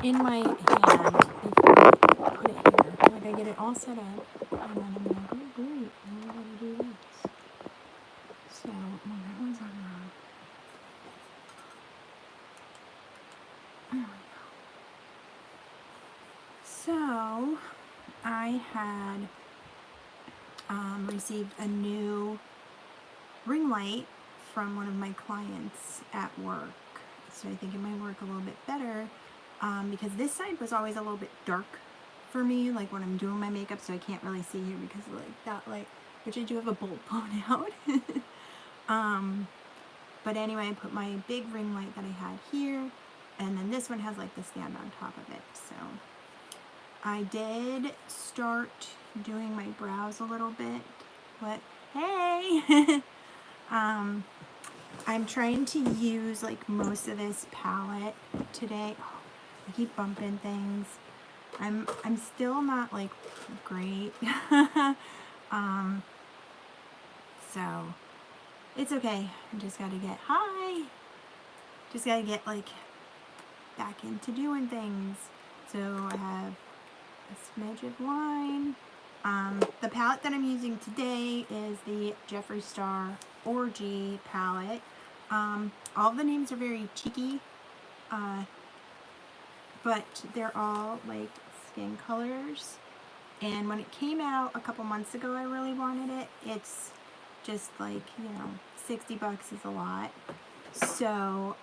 in my hand before I put it here. Like I get it all set up, and then I'm like, oh great, now I gotta do this. So, oh, that one's on wrong. There we go. So, I had received a new ring light from one of my clients at work. So I think it might work a little bit better because this side was always a little bit dark for me, like when I'm doing my makeup, so I can't really see here because of like that light, which I do have a bulb blown out. But anyway, I put my big ring light that I had here, and then this one has like the stand on top of it. So I did start doing my brows a little bit. What? Hey! I'm trying to use like most of this palette today. Oh, I keep bumping things. I'm still not like great. So it's okay. I just gotta get Just gotta get like back into doing things. So I have a smidge of line. The palette that I'm using today is the Jeffree Star Orgy palette. All the names are very cheeky, but they're all like skin colors. And when it came out a couple months ago, I really wanted it. It's just like, you know, 60 bucks is a lot. So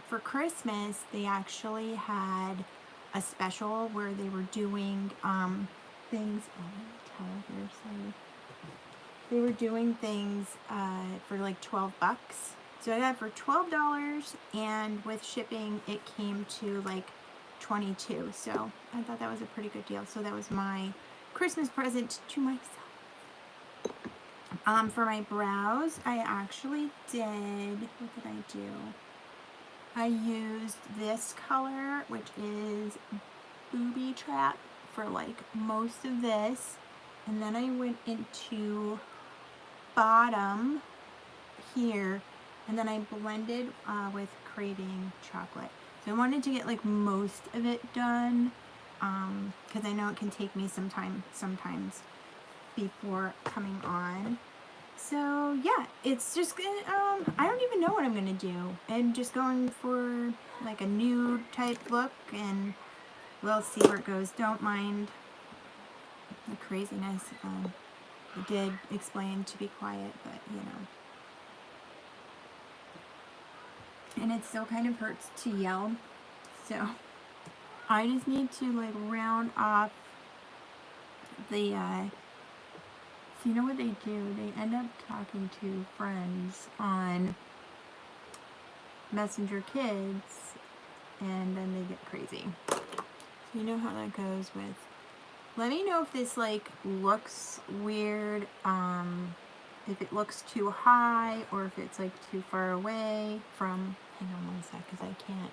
for Christmas, they actually had a special where they were doing things. Oh, let me tell here, sorry. They were doing things for like 12 bucks. So I got it for $12, and with shipping, it came to like 22. So I thought that was a pretty good deal. So that was my Christmas present to myself. For my brows, I actually did, what did I do? I used this color, which is Booby Trap, for like most of this. And then I went into Bottom here, and then I blended with Craving Chocolate. So I wanted to get like most of it done, because I know it can take me some time sometimes before coming on. So yeah, it's just gonna, I don't even know what I'm gonna do. I'm just going for like a nude type look, and we'll see where it goes. Don't mind the craziness. I did explain to be quiet, but you know. And it still kind of hurts to yell, so I just need to like round off the, so you know what they do? They end up talking to friends on Messenger Kids, and then they get crazy. So you know how that goes with. Let me know if this like looks weird, if it looks too high, or if it's like too far away from. Hang on one sec, because I can't.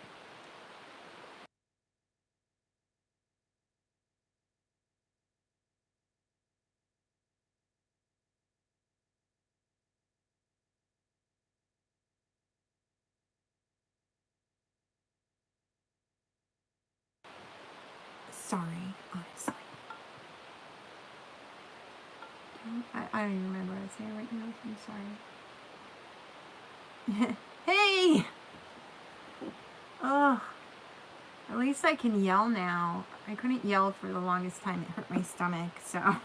Sorry, honestly. I don't even remember what I was saying right now. I'm sorry. Hey! Ugh. At least I can yell now. I couldn't yell for the longest time. It hurt my stomach, so.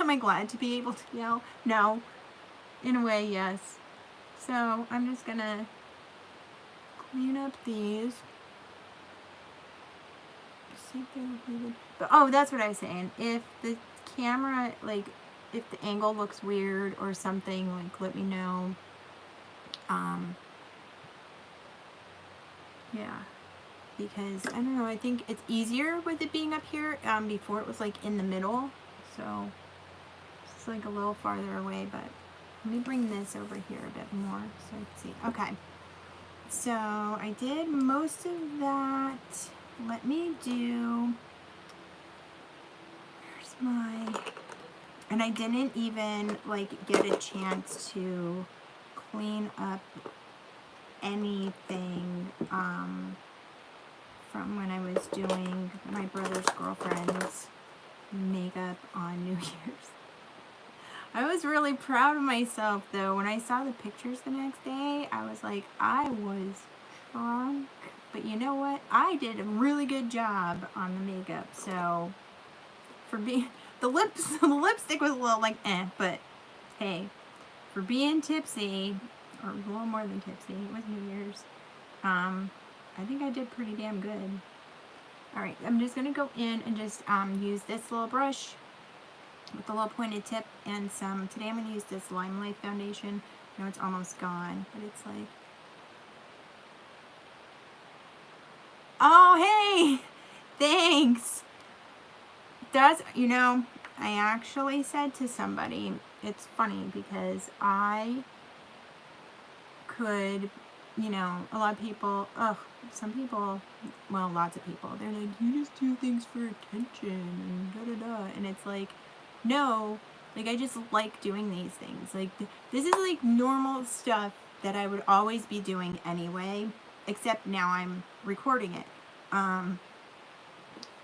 Am I glad to be able to yell? No. In a way, yes. So, I'm just gonna clean up these. See if they look good. But, oh, that's what I was saying. If the camera, like, if the angle looks weird or something, like, let me know. Yeah. Because, I don't know, I think it's easier with it being up here. Before it was, like, in the middle. So, it's, like, a little farther away, but let me bring this over here a bit more so I can see. Okay. So, I did most of that. Let me do, where's my, and I didn't even, like, get a chance to clean up anything, from when I was doing my brother's girlfriend's makeup on New Year's. I was really proud of myself, though. When I saw the pictures the next day, I was like, I was drunk. But you know what? I did a really good job on the makeup. So, for being... the lipstick was a little like, but hey, for being tipsy, or a little more than tipsy, it was New Year's, I think I did pretty damn good. Alright, I'm just going to go in and just use this little brush with a little pointed tip and some, today I'm going to use this Limelight foundation. I know it's almost gone, but it's like, oh hey, thanks. That's, you know, I actually said to somebody, it's funny because I could, you know, a lot of people, some people, well, lots of people, they're like, you just do things for attention and da-da-da, and it's like, no, like, I just like doing these things. Like, this is, like, normal stuff that I would always be doing anyway, except now I'm recording it.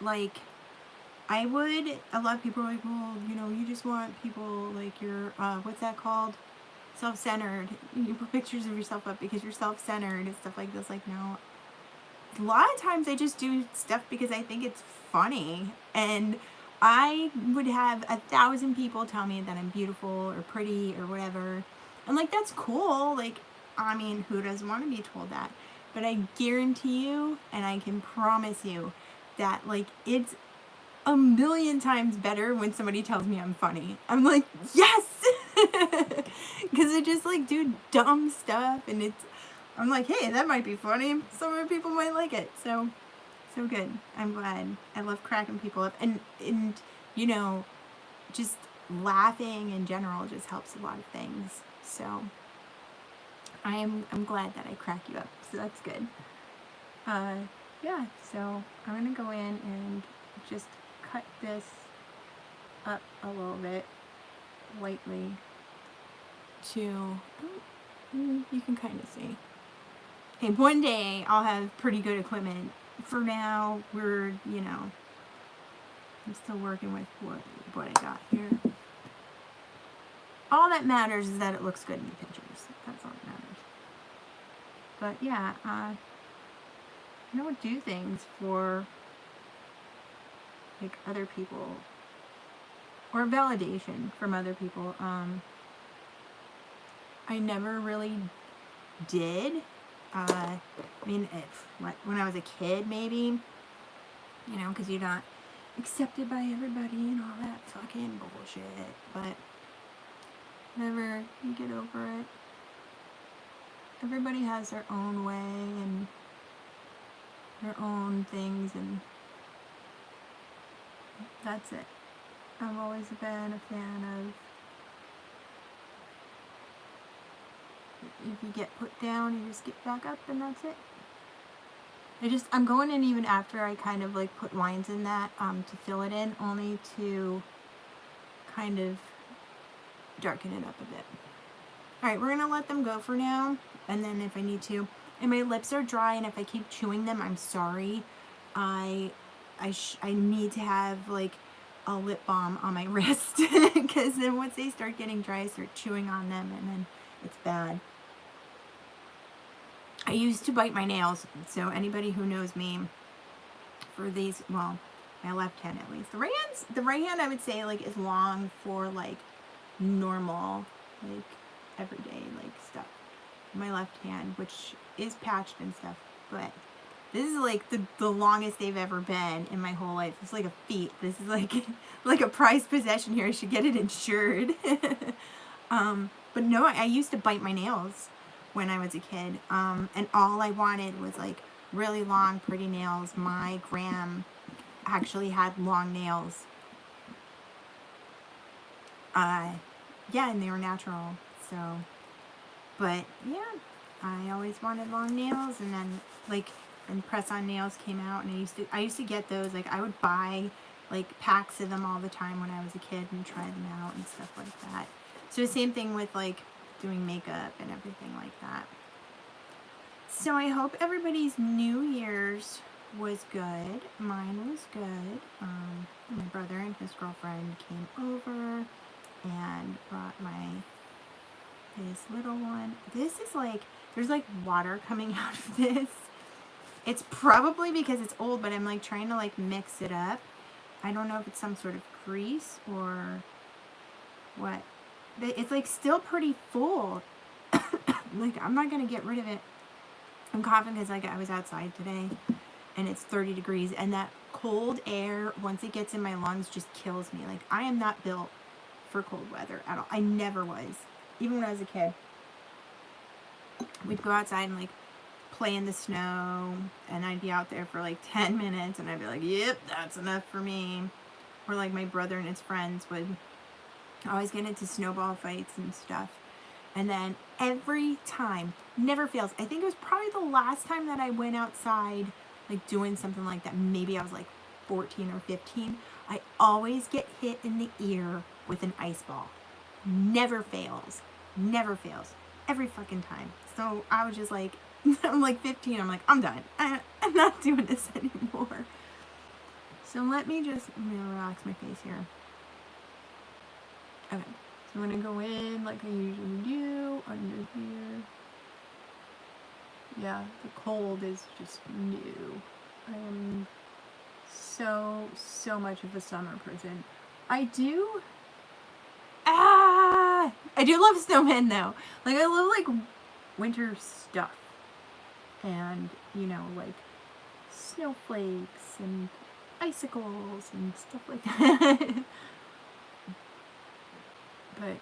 Like, I would, a lot of people are like, well, you know, you just want people, like, you're, what's that called? Self-centered. You put pictures of yourself up because you're self-centered and stuff like this. Like, no. A lot of times I just do stuff because I think it's funny, and I would have 1,000 people tell me that I'm beautiful or pretty or whatever, and like, that's cool. Like, I mean, who doesn't want to be told that? But I guarantee you, and I can promise you that, like, it's a million times better when somebody tells me I'm funny. I'm like, yes! Because I just, like, do dumb stuff, and it's, I'm like, hey, that might be funny. Some other people might like it. So good. I'm glad. I love cracking people up. And you know, just laughing in general just helps a lot of things. So I'm glad that I crack you up. So that's good. Yeah, so I'm going to go in and just cut this up a little bit lightly to, you can kind of see. Hey, one day I'll have pretty good equipment. For now, we're, you know, I'm still working with what I got here. All that matters is that it looks good in the pictures. That's all that matters. But yeah, I don't do things for, like, other people or validation from other people. I never really did. I mean, when I was a kid, maybe, you know, because you're not accepted by everybody and all that fucking bullshit, but whenever you get over it, everybody has their own way and their own things, and that's it. I've always been a fan of, if you get put down, you just get back up, and that's it. I'm going in even after I kind of, like, put lines in that, to fill it in, only to kind of darken it up a bit. Alright, we're gonna let them go for now, and then if I need to, and my lips are dry, and if I keep chewing them, I'm sorry. I need to have, like, a lip balm on my wrist, because then once they start getting dry, I start chewing on them, and then it's bad. I used to bite my nails, so anybody who knows me for these, well, my left hand at least. The right hand I would say, like, is long for, like, normal, like, everyday, like, stuff. My left hand, which is patched and stuff, but this is, like, the longest they've ever been in my whole life. It's like a feat. This is like like a prized possession here. I should get it insured. But no, I used to bite my nails when I was a kid, and all I wanted was, like, really long, pretty nails. My gram actually had long nails. Yeah, and they were natural, so, but, yeah, I always wanted long nails, and then, like, and press-on nails came out, and I used to get those, like, I would buy, like, packs of them all the time when I was a kid and try them out and stuff like that. So the same thing with, like, doing makeup and everything like that. So I hope everybody's New Year's was good. Mine was good. My brother and his girlfriend came over and brought his little one. This is like, there's like water coming out of this. It's probably because it's old, but I'm like trying to like mix it up. I don't know if it's some sort of grease or what. But it's like still pretty full. Like, I'm not going to get rid of it. I'm coughing because like I was outside today and it's 30 degrees, and that cold air, once it gets in my lungs, just kills me. Like, I am not built for cold weather at all. I never was. Even when I was a kid. We'd go outside and like play in the snow, and I'd be out there for like 10 minutes and I'd be like, yep, that's enough for me. Or like my brother and his friends would always get into snowball fights and stuff. And then every time, never fails. I think it was probably the last time that I went outside, like doing something like that. Maybe I was like 14 or 15. I always get hit in the ear with an ice ball. Never fails. Never fails. Every fucking time. So I was just like, I'm like 15. I'm like, I'm done. I'm not doing this anymore. So I'm gonna relax my face here. Okay. So I'm going to go in like I usually do, under here. Yeah, the cold is just new. I am so much of a summer person. I do love snowmen though. Like, I love like winter stuff. And, you know, like snowflakes and icicles and stuff like that. But,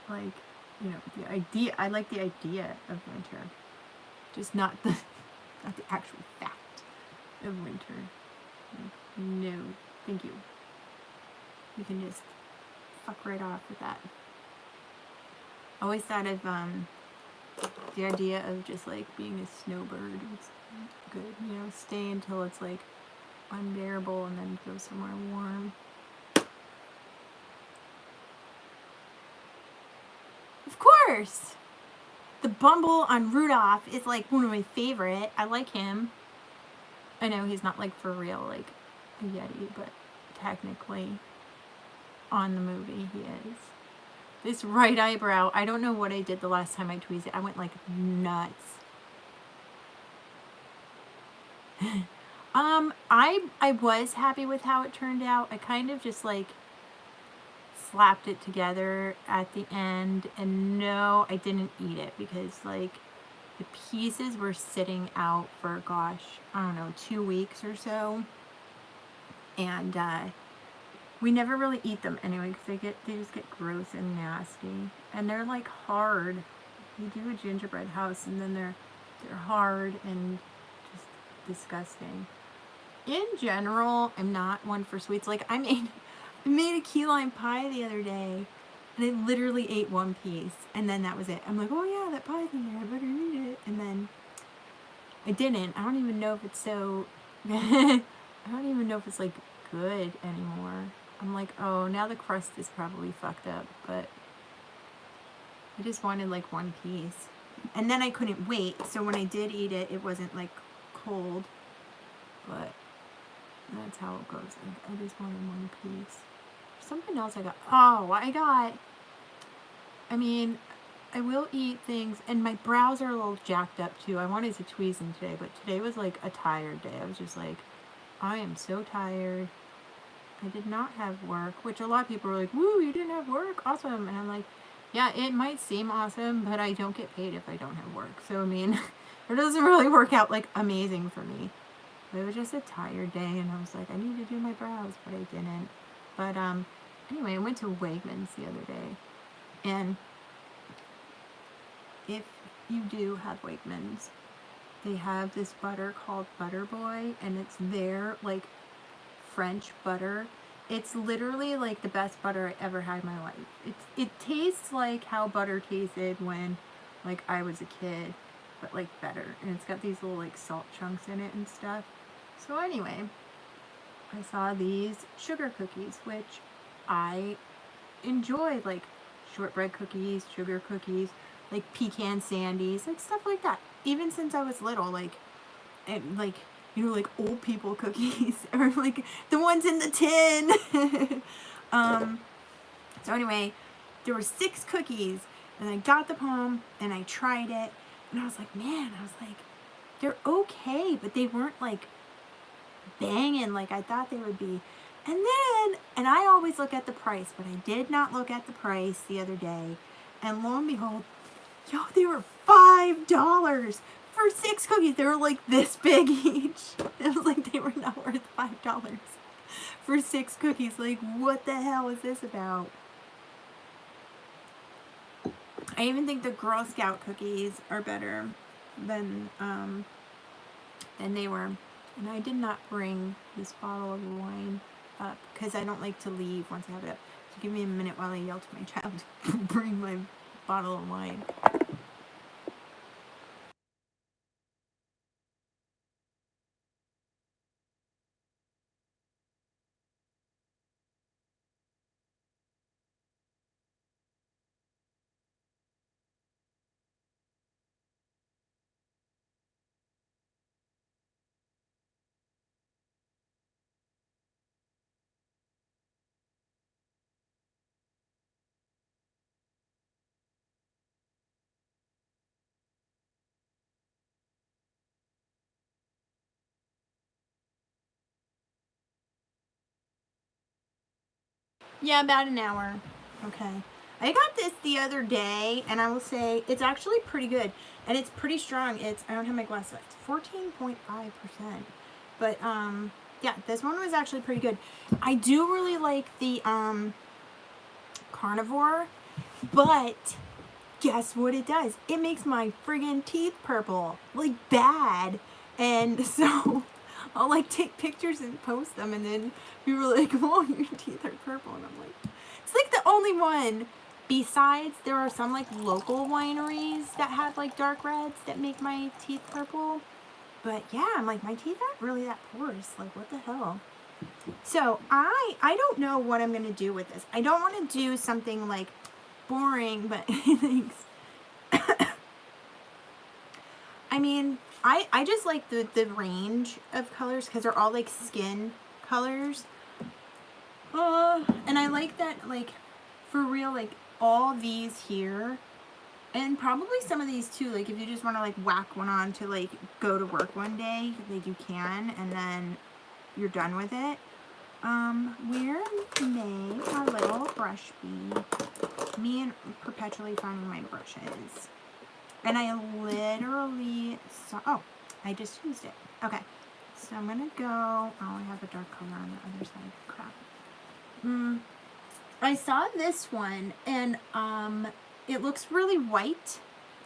like, you know, I like the idea of winter. Just not the actual fact of winter. Like, no, thank you. You can just fuck right off with that. Always thought of, the idea of just, like, being a snowbird was good. You know, stay until it's, like, unbearable and then go somewhere warm. Of course! The Bumble on Rudolph is like one of my favorite. I like him. I know he's not like for real like a Yeti, but technically on the movie he is. This right eyebrow, I don't know what I did the last time I tweezed it. I went like nuts. I was happy with how it turned out. I kind of just like slapped it together at the end, and no, I didn't eat it because like the pieces were sitting out for, gosh, I don't know, 2 weeks or so, and we never really eat them anyway because they just get gross and nasty, and they're like hard. You do a gingerbread house and then they're hard and just disgusting. In general, I'm not one for sweets. Like, I made a key lime pie the other day, and I literally ate one piece, and then that was it. I'm like, oh yeah, that pie's in there, I better eat it. And then I didn't. I don't even know if it's so, I don't even know if it's like good anymore. I'm like, oh, now the crust is probably fucked up, but I just wanted like one piece. And then I couldn't wait, so when I did eat it, it wasn't like cold, but that's how it goes. I just wanted one piece. Something else I got. Oh, I mean, I will eat things, and my brows are a little jacked up too. I wanted to tweeze them today, but today was like a tired day. I was just like, I am so tired. I did not have work, which a lot of people were like, woo, you didn't have work? Awesome. And I'm like, yeah, it might seem awesome, but I don't get paid if I don't have work. So, I mean, it doesn't really work out like amazing for me. It was just a tired day, and I was like, I need to do my brows, but I didn't. But anyway, I went to Wegmans the other day, and if you do have Wegmans, they have this butter called Butter Boy, and it's their like French butter. It's literally like the best butter I ever had in my life. It tastes like how butter tasted when like I was a kid, but like better. And it's got these little like salt chunks in it and stuff. So anyway, I saw these sugar cookies, which I enjoy, like shortbread cookies, sugar cookies, like pecan sandies, like stuff like that. Even since I was little, like you know, like old people cookies or like the ones in the tin. So anyway, there were 6 cookies and I got them home and I tried it and I was like, man, I was like, they're okay, but they weren't like banging like I thought they would be. And I always look at the price, but I did not look at the price the other day. And lo and behold, yo, they were $5 for 6 cookies. They were like this big each. It was like they were not worth $5 for 6 cookies. Like, what the hell is this about? I even think the Girl Scout cookies are better than they were. And I did not bring this bottle of wine up because I don't like to leave once I have it up. So give me a minute while I yell to my child to bring my bottle of wine. Yeah, about an hour. Okay. I got this the other day, and I will say it's actually pretty good, and it's pretty strong. I don't have my glasses. It's 14.5%, but yeah, this one was actually pretty good. I do really like the carnivore, but guess what it does? It makes my friggin' teeth purple, like bad, and so I'll like take pictures and post them, and then people are like, "Oh, your teeth are purple," and I'm like, it's like the only one. Besides, there are some like local wineries that have like dark reds that make my teeth purple. But yeah, I'm like, my teeth aren't really that porous. Like, what the hell? So I don't know what I'm gonna do with this. I don't want to do something like boring, but thanks. I mean, I just like the range of colors because they're all like skin colors. And I like that, like, for real, like, all these here, and probably some of these too, like, if you just want to, like, whack one on to, like, go to work one day, like, you can, and then you're done with it. Where may our little brush be? Me and perpetually finding my brushes. And I literally saw, oh, I just used it. Okay, so I'm gonna go, oh, I have a dark color on the other side, crap. I saw this one, and it looks really white,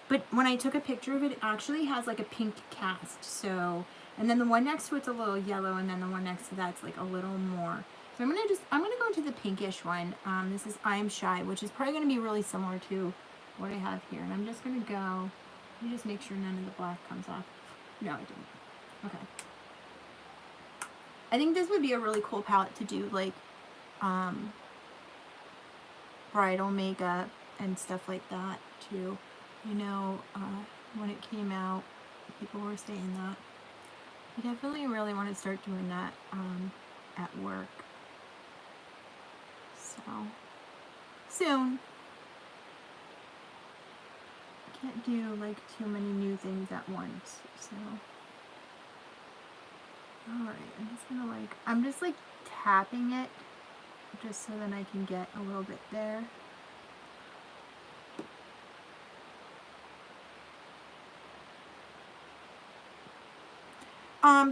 but when I took a picture of it, it actually has like a pink cast. So, and then the one next to it's a little yellow, and then the one next to that's like a little more. So I'm gonna go into the pinkish one. This is I Am Shy, which is probably gonna be really similar to what I have here. And I'm just gonna go. Let me just make sure none of the black comes off. No, I didn't. Okay. I think this would be a really cool palette to do like bridal makeup and stuff like that too. You know, when it came out, people were saying that. I definitely really want to start doing that at work. So, soon. Can't do like too many new things at once. So, alright, I'm just like tapping it just so that I can get a little bit there.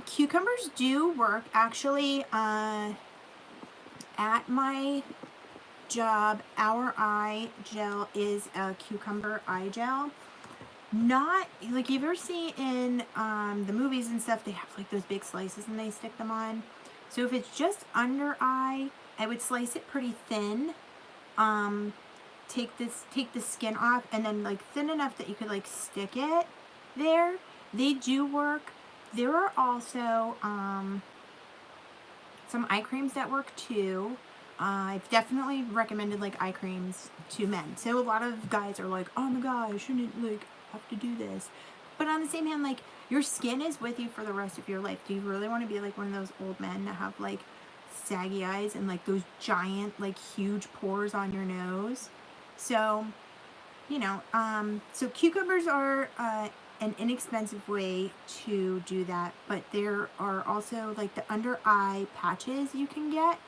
Cucumbers do work actually. At my job, our eye gel is a cucumber eye gel. Not like you've ever seen in the movies and stuff, they have like those big slices and they stick them on. So if it's just under eye, I would slice it pretty thin. Take the skin off, and then like thin enough that you could like stick it there. They do work. There are also some eye creams that work too. I've definitely recommended like eye creams to men. So a lot of guys are like, oh my god, I shouldn't like have to do this. But on the same hand, like, Your skin is with you for the rest of your life. Do you really want to be like one of those old men that have like saggy eyes and like those giant, like huge pores on your nose? So, you know, so cucumbers are an inexpensive way to do that, but there are also like the under eye patches you can get.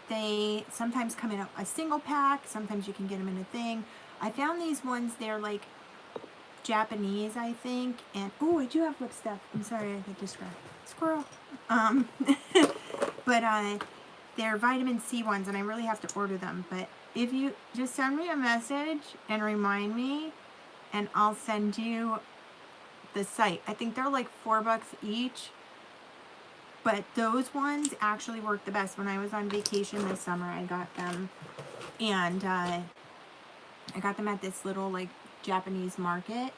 They sometimes come in a single pack, sometimes you can get them in a thing. I found these ones, they're like Japanese, I think, and oh, I do have lip stuff. I'm sorry, I got distracted. Squirrel. But they're vitamin C ones, and I really have to order them. But if you just send me a message and remind me, and I'll send you the site. I think they're like $4 each. But those ones actually work the best. When I was on vacation this summer, I got them. And I got them at this little like Japanese market.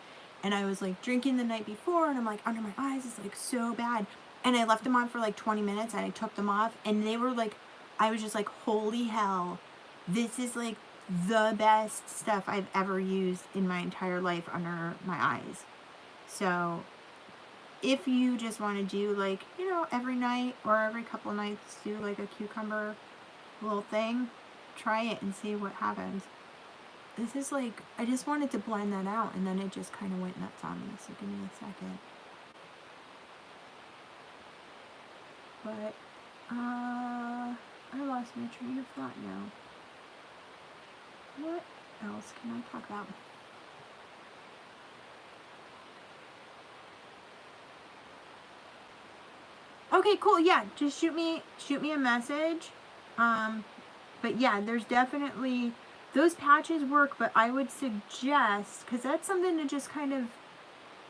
And I was like drinking the night before, and I'm like, under my eyes is like so bad. And I left them on for like 20 minutes, and I took them off, and they were like, I was just like, holy hell, this is like the best stuff I've ever used in my entire life under my eyes. So if you just want to do like, you know, every night or every couple nights, do like a cucumber little thing, try it and see what happens. This is like, I just wanted to blend that out, and then it just kind of went nuts on me, so give me a second. But, I lost my train of thought now. What else can I talk about? Okay, cool. Yeah, just shoot me a message. But yeah, there's definitely, those patches work, but I would suggest, because that's something to just kind of,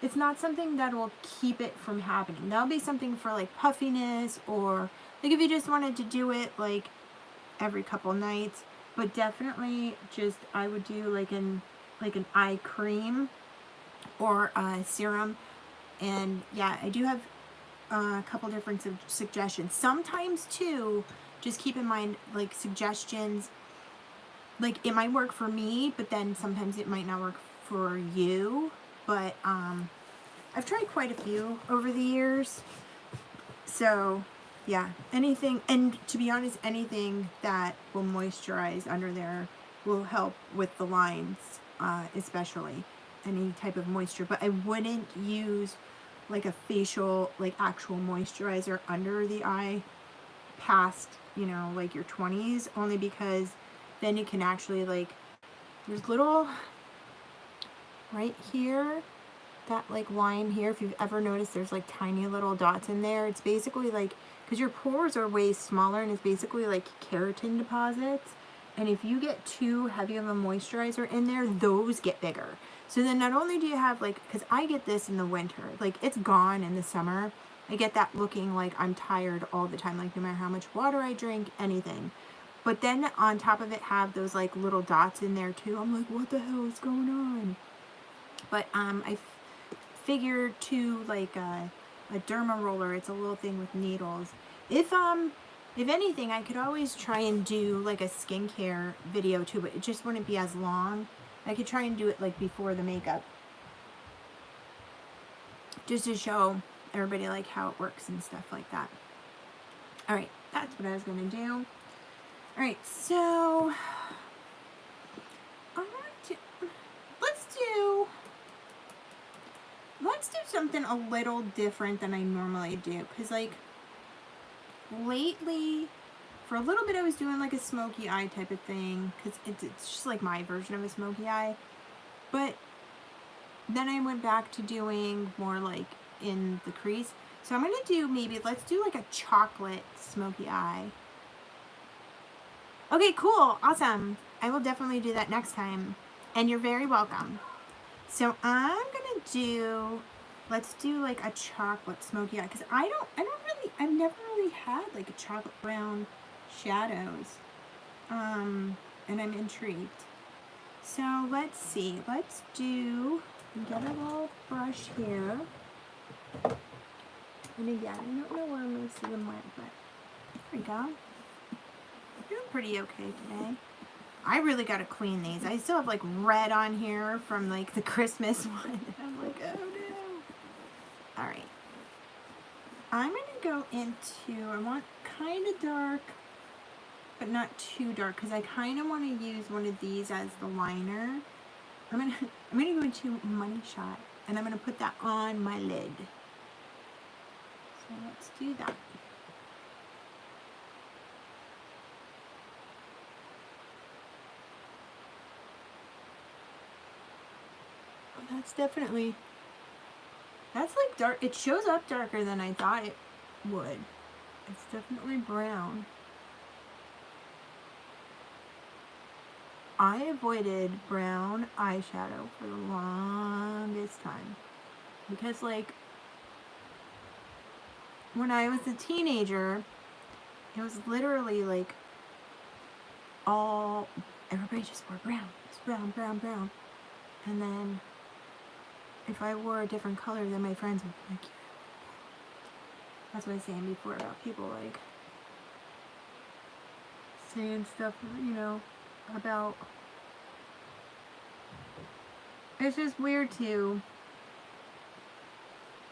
it's not something that will keep it from happening. That'll be something for like puffiness, or like if you just wanted to do it like every couple nights. But definitely just, I would do like an eye cream or a serum. And yeah, I do have a couple different suggestions. Sometimes too, just keep in mind, like suggestions, like it might work for me, but then sometimes it might not work for you. But I've tried quite a few over the years. So yeah, anything, and to be honest, anything that will moisturize under there will help with the lines, especially any type of moisture. But I wouldn't use like a facial, like actual moisturizer under the eye past, you know, like your 20s, only because then you can actually like, there's little, right here, that like line here, if you've ever noticed, there's like tiny little dots in there. It's basically like, because your pores are way smaller, and it's basically like keratin deposits. And if you get too heavy of a moisturizer in there, those get bigger. So then not only do you have like, because I get this in the winter, like it's gone in the summer. I get that looking like I'm tired all the time, like no matter how much water I drink, anything. But then on top of it have those like little dots in there too. I'm like, what the hell is going on? But I figured to like a derma roller. It's a little thing with needles. If anything, I could always try and do like a skincare video too, but it just wouldn't be as long. I could try and do it like before the makeup, just to show everybody like how it works and stuff like that. All right, that's what I was gonna do. All right, so let's do something a little different than I normally do, because like lately, for a little bit I was doing like a smoky eye type of thing, because it's just like my version of a smoky eye. But then I went back to doing more like in the crease. So I'm going to do, maybe, let's do like a chocolate smoky eye. Okay, cool. Awesome. I will definitely do that next time. And you're very welcome. So I'm going to do, let's do like a chocolate smoky eye. Because I've never really had like a chocolate brown shadows. And I'm intrigued. So let's see. Let's do, get a little brush here. And again, I don't know where most of them went, but there we go. Doing pretty okay today. I really gotta clean these. I still have like red on here from like the Christmas one. I'm like, oh no. Alright. I'm gonna go into, I want kind of dark, but not too dark, because I kind of want to use one of these as the liner. I'm gonna go into Money Shot, and I'm gonna put that on my lid. So let's do that. That's definitely, that's like dark. It shows up darker than I thought it would. It's definitely brown. I avoided brown eyeshadow for the longest time. Because like, when I was a teenager, it was literally like everybody just wore brown. It's brown, brown, brown. And then if I wore a different color, then my friends would be like, that's what I was saying before about people like saying stuff, you know, about, it's just weird to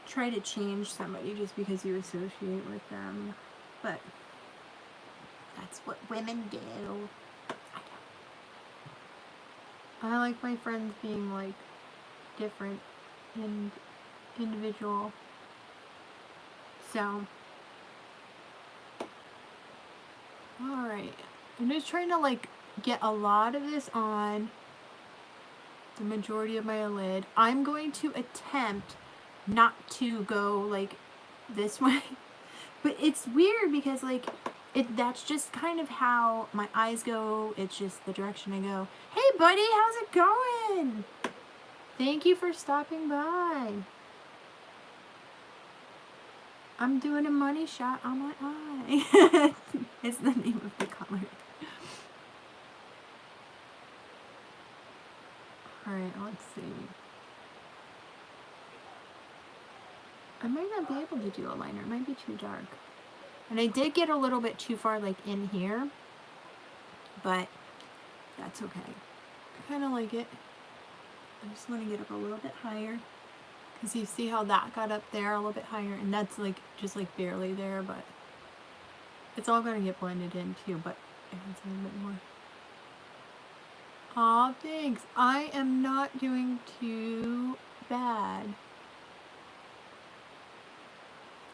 try to change somebody just because you associate with them, but that's what women do. I like my friends being like different and individual. So, alright. I'm just trying to like get a lot of this on the majority of my lid. I'm going to attempt not to go like this way. But it's weird because like that's just kind of how my eyes go. It's just the direction I go. Hey buddy, how's it going? Thank you for stopping by. I'm doing a money shot on my eye. It's the name of the color. Alright, let's see. I might not be able to do a liner. It might be too dark. And I did get a little bit too far like in here. But that's okay. I kind of like it. I just want to get up a little bit higher. Because you see how that got up there a little bit higher. And that's like just like barely there. But it's all going to get blended in too. But it has a little bit more. Aw, thanks. I am not doing too bad.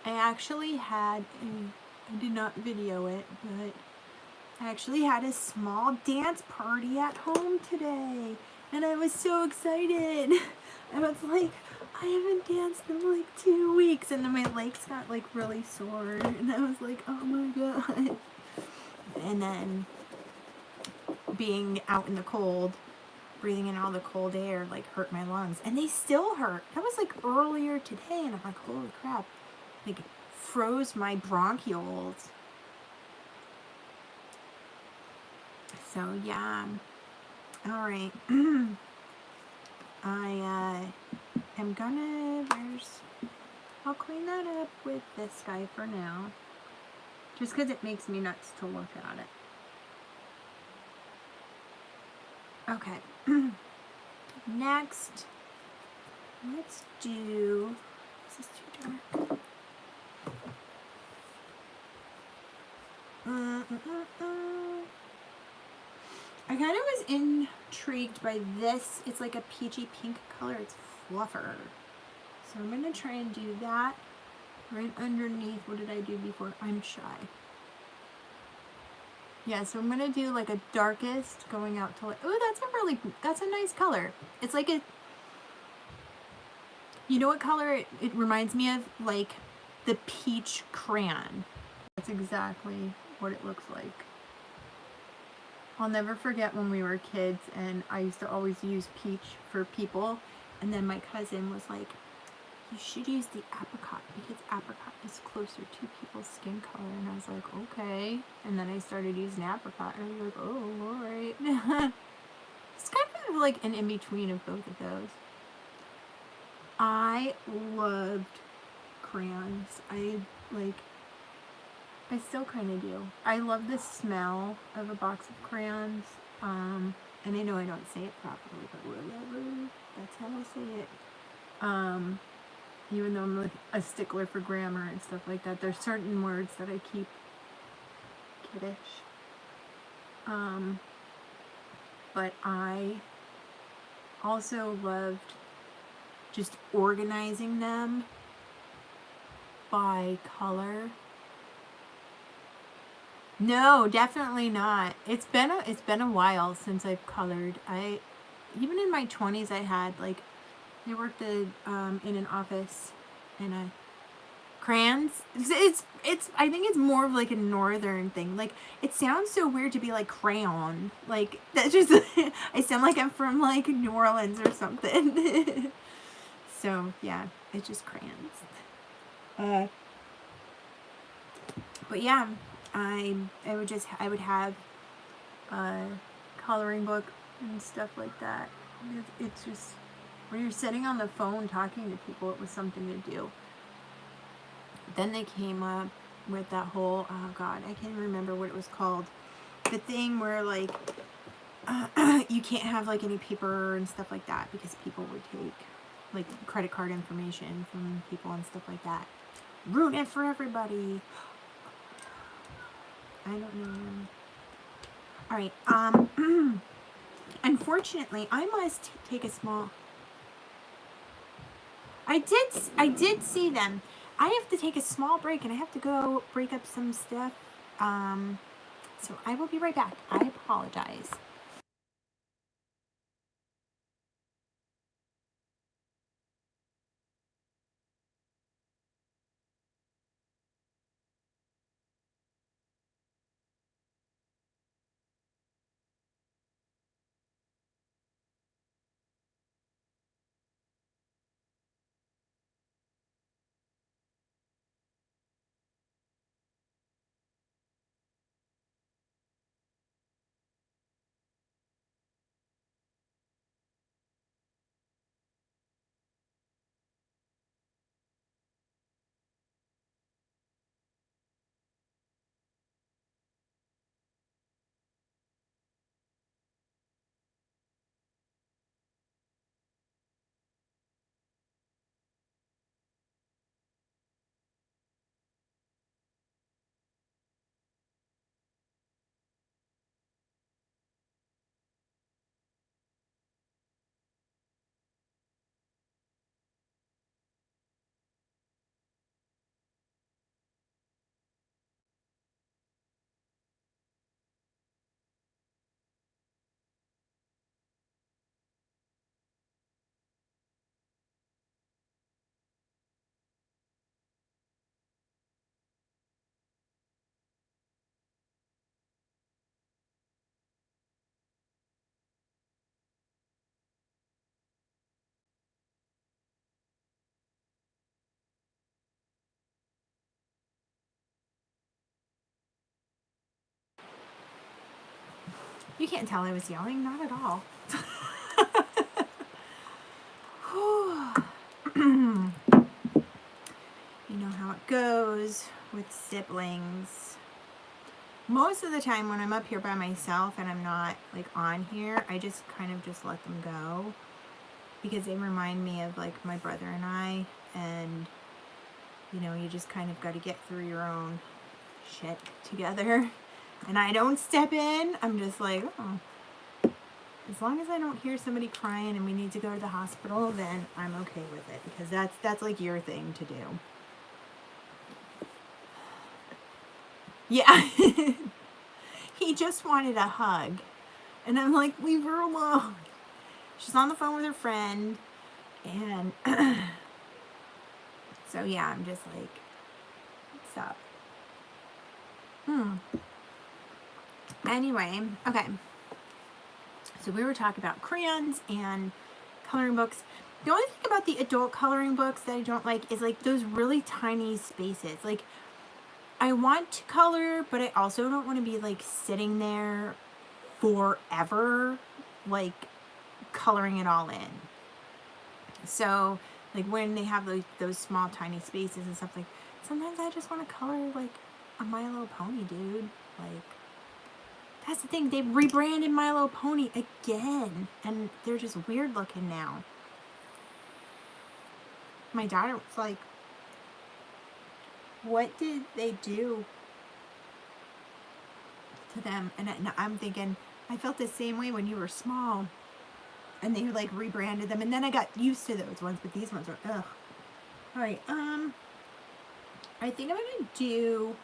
I actually had I did not video it, but I actually had a small dance party at home today. And I was so excited. I was like, I haven't danced in like 2 weeks. And then my legs got like really sore. And I was like, oh my God. And then being out in the cold, breathing in all the cold air, like hurt my lungs. And they still hurt. That was like earlier today. And I'm like, holy crap. Like froze my bronchioles. So yeah. Alright. I am gonna, I'll clean that up with this guy for now. Just because it makes me nuts to look at it. Okay. Next, let's do, this is too dark. I kind of was intrigued by this. It's like a peachy pink color. It's fluffer. So I'm going to try and do that right underneath. What did I do before? I'm shy. Yeah, so I'm going to do like a darkest going out to like, oh, that's a nice color. It's like a, you know what color it reminds me of? Like the peach crayon. That's exactly what it looks like. I'll never forget when we were kids and I used to always use peach for people, and then my cousin was like, you should use the apricot because apricot is closer to people's skin color, and I was like, okay. And then I started using apricot and I was like, oh, alright. It's kind of like an in-between of both of those. I loved crayons. I still kind of do. I love the smell of a box of crayons, And I know I don't say it properly, but whatever. That's how I say it. Even though I'm like a stickler for grammar and stuff like that, there's certain words that I keep kiddish. But I also loved just organizing them by color. No, definitely not. It's been a while since I've colored. Even in my 20s I had like I worked in an office and I crayons. It's I think it's more of like a northern thing. Like it sounds so weird to be like crayon. Like that's just I sound like I'm from like New Orleans or something. So yeah, it's just crayons. But yeah, I would have a coloring book and stuff like that. It's just when you're sitting on the phone talking to people, it was something to do. Then they came up with that whole, oh god, I can't remember what it was called. The thing where like you can't have like any paper and stuff like that because people would take like credit card information from people and stuff like that. Ruin it for everybody. I don't know. All right. Unfortunately, I must take a small. I did see them. I have to take a small break and I have to go break up some stuff. So I will be right back. I apologize. You can't tell I was yelling, not at all. You know how it goes with siblings. Most of the time when I'm up here by myself and I'm not like on here, I just kind of just let them go because they remind me of like my brother and I, and you know, you just kind of got to get through your own shit together. And I don't step in. I'm just like, oh, as long as I don't hear somebody crying and we need to go to the hospital, then I'm okay with it because that's like your thing to do. Yeah. He just wanted a hug. And I'm like, leave her alone. She's on the phone with her friend. And so yeah, I'm just like, stop. Anyway, okay. So we were talking about crayons and coloring books. The only thing about the adult coloring books that I don't like is like those really tiny spaces. Like I want to color, but I also don't want to be like sitting there forever, like coloring it all in. So like when they have those small tiny spaces and stuff, like sometimes I just want to color like a My Little Pony, dude. Like That's the thing. They rebranded My Little Pony again. And they're just weird looking now. My daughter was like, what did they do to them? And I'm thinking, I felt the same way when you were small. And they like rebranded them. And then I got used to those ones. But these ones are, ugh. Alright, I think I'm going to do...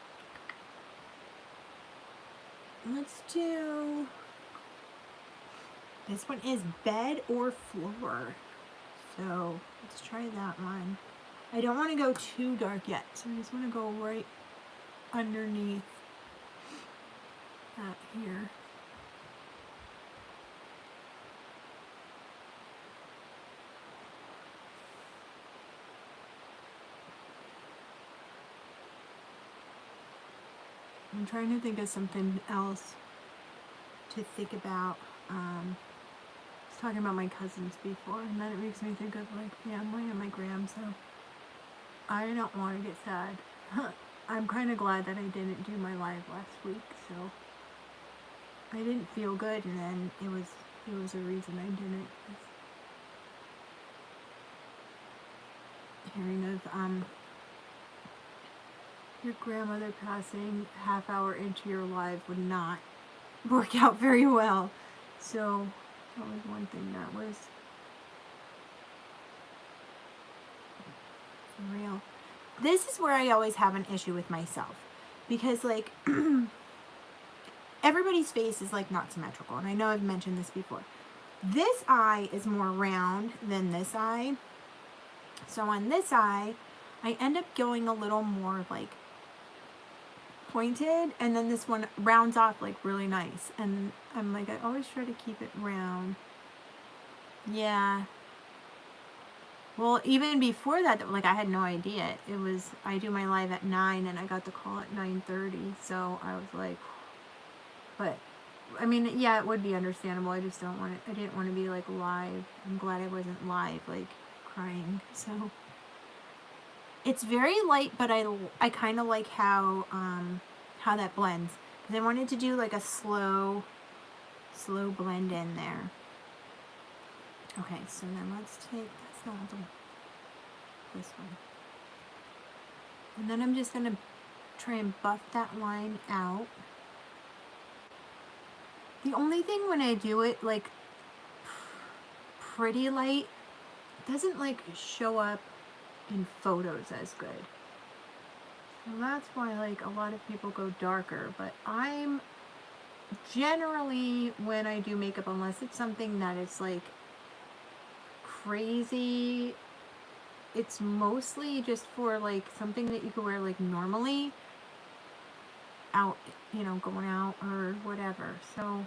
Let's do... This one is bed or floor. So, let's try that one. I don't want to go too dark yet. So, I just want to go right underneath that here. I'm trying to think of something else to think about. I was talking about my cousins before, and then it makes me think of like family and my gram, so I don't want to get sad. I'm kind of glad that I didn't do my live last week, so I didn't feel good, and then it was a reason I didn't. Hearing of your grandmother passing half hour into your live would not work out very well. So that was one thing that was real. This is where I always have an issue with myself. Because like everybody's face is like not symmetrical. And I know I've mentioned this before. This eye is more round than this eye. So on this eye, I end up going a little more like pointed, and then this one rounds off like really nice, and I'm like, I always try to keep it round. Yeah. Well, even before that, like I had no idea. It was, I do my live at 9 and I got the call at 9:30, so I was like, but I mean, yeah, it would be understandable. I just don't want it, I didn't want to be like live. I'm glad I wasn't live like crying. So it's very light, but I kind of like how that blends. Because I wanted to do like a slow blend in there. Okay, so then let's take, that's not this one. And then I'm just going to try and buff that line out. The only thing when I do it like pretty light, it doesn't like show up in photos as good. So that's why like a lot of people go darker, but I'm generally, when I do makeup, unless it's something that is like crazy, it's mostly just for like something that you could wear like normally out, you know, going out or whatever. So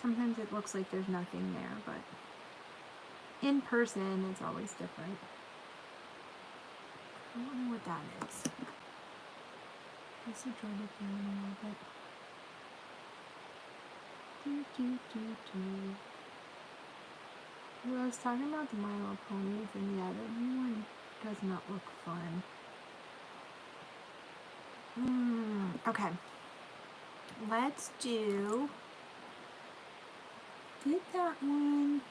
sometimes it looks like there's nothing there, but in person, it's always different. I don't know what that is. Let's draw it down a little bit. Well, I was talking about the My Little Ponies, and yeah, the new one does not look fun. Okay. Let's do... Did that one...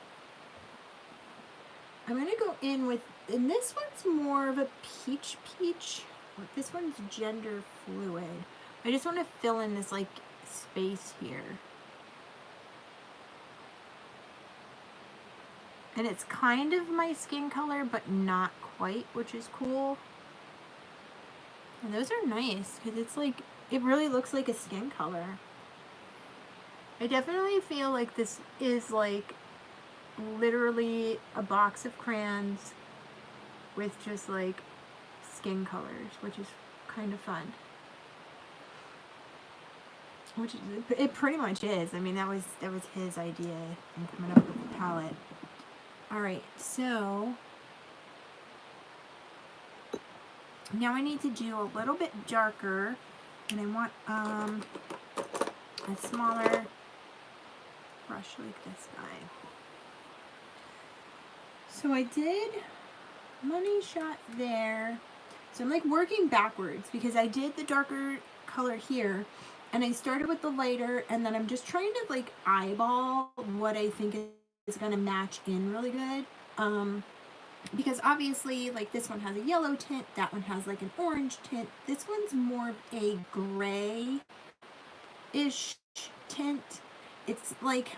I'm going to go in with, and this one's more of a peach. This one's gender fluid. I just want to fill in this like space here. And it's kind of my skin color, but not quite, which is cool. And those are nice, because it's like, it really looks like a skin color. I definitely feel like this is like literally a box of crayons with just like skin colors, which is kind of fun. Which it pretty much is. I mean, that was his idea in coming up with the palette. All right, so now I need to do a little bit darker, and I want a smaller brush like this guy. So I did money shot there. So I'm like working backwards because I did the darker color here, And I started with the lighter, and then I'm just trying to like eyeball what I think is going to match in really good. Um, because obviously, like, this one has a yellow tint, that one has like an orange tint. This one's more of a gray-ish tint. It's like,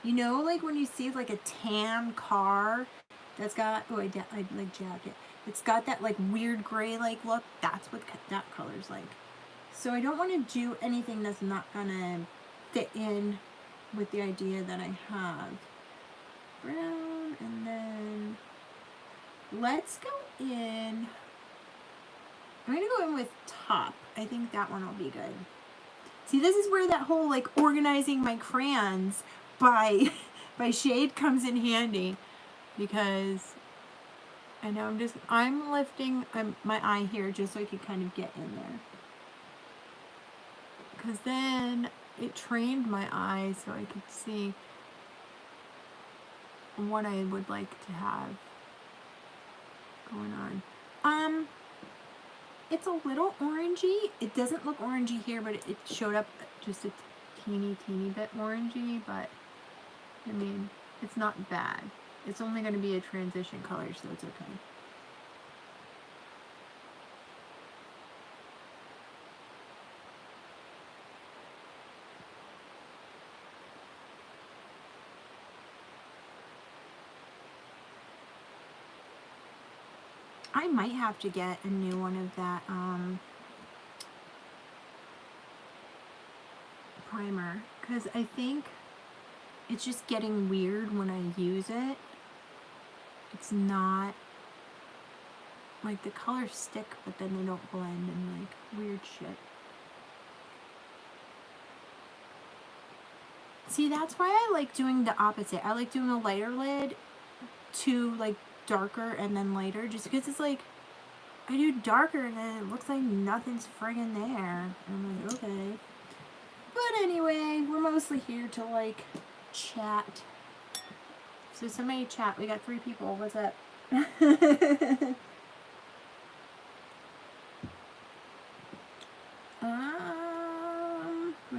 you know, like when you see like a tan car that's got, oh, I like jabbed it. It's got that like weird gray like look. That's what that color's like. So I don't want to do anything that's not gonna fit in with the idea that I have. Brown, and then let's go in. I'm gonna go in with top. I think that one will be good. See, this is where that whole like organizing my crayons by by shade comes in handy, because I know I'm lifting my eye here just so I can kind of get in there, because then it trained my eye so I could see what I would like to have going on. It's a little orangey. It doesn't look orangey here, but it showed up just a teeny bit orangey, but I mean, it's not bad. It's only going to be a transition color, so it's okay. I might have to get a new one of that primer, because I think it's just getting weird when I use it. It's not like the colors stick, but then they don't blend and like weird shit. See, that's why I like doing the opposite. I like doing a lighter lid to like darker and then lighter, just because it's like I do darker and then it looks like nothing's friggin' there. And I'm like, okay. But anyway, we're mostly here to like chat. So somebody chat. We got 3 people. What's up? What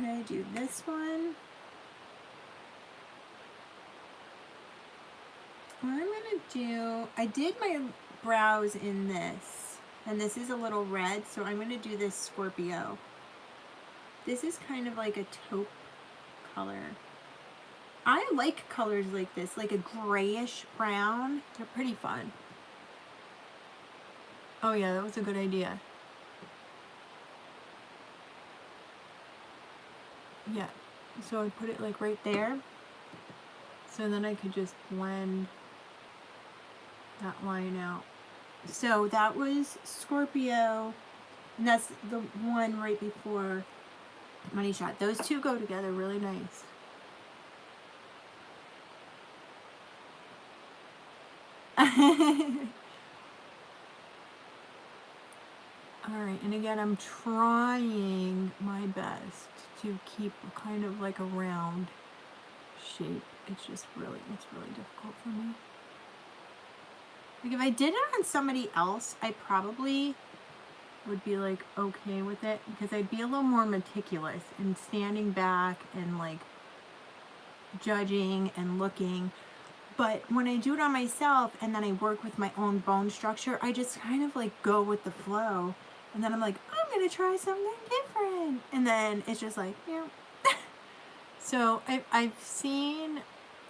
did I do? This one. What I'm gonna do, I did my brows in this, and this is a little red, so I'm gonna do this Scorpio. This is kind of like a taupe color. I like colors like this, like a grayish brown. They're pretty fun. Oh yeah, that was a good idea. Yeah, so I put it like right there, so then I could just blend that line out. So that was Scorpio, and that's the one right before Money Shot. Those two go together really nice. Alright, and again, I'm trying my best to keep kind of like a round shape. It's really difficult for me. Like, if I did it on somebody else, I probably would be like okay with it, because I'd be a little more meticulous and standing back and like judging and looking. But when I do it on myself and then I work with my own bone structure, I just kind of like go with the flow. And then I'm like, I'm gonna try something different. And then it's just like, yeah. So I've seen,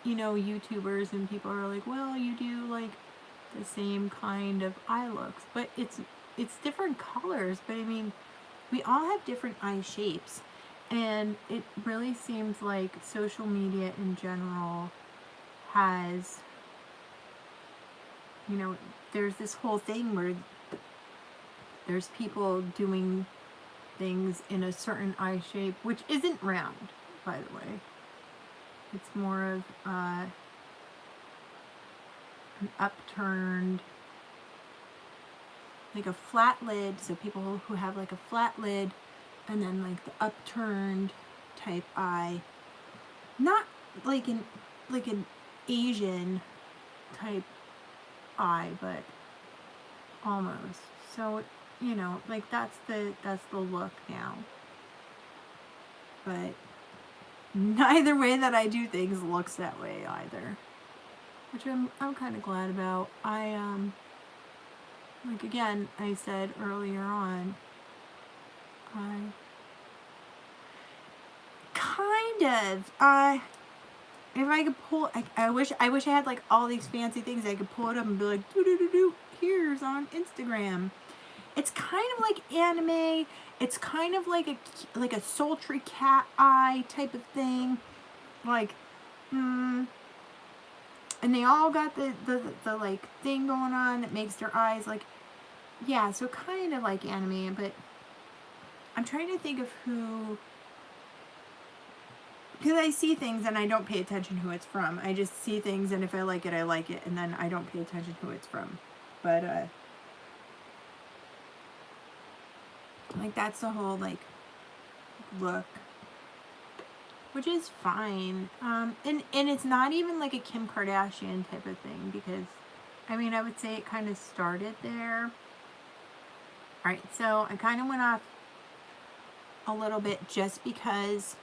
you know, YouTubers and people are like, well, you do like the same kind of eye looks, but it's different colors. But I mean, we all have different eye shapes, and it really seems like social media in general has, you know, there's this whole thing where there's people doing things in a certain eye shape, which isn't round, by the way. It's more of an upturned, like a flat lid. So people who have like a flat lid and then like the upturned type eye, not like an Asian type eye, but almost. So, you know, like that's the look now. but neither way that I do things looks that way either, which I'm kind of glad about. Like again, I said earlier on, I kind of, if I could pull, I wish I had like all these fancy things. I could pull it up and be like, here's on Instagram. It's kind of like anime. It's kind of like a sultry cat eye type of thing. Like, and they all got the like thing going on that makes their eyes like, yeah, so kind of like anime, but I'm trying to think of who, because I see things and I don't pay attention who it's from. I just see things, and if I like it, I like it, and then I don't pay attention who it's from. But like that's the whole like look, which is fine. And it's not even like a Kim Kardashian type of thing, because I mean I would say it kind of started there. Alright, so I kind of went off a little bit just because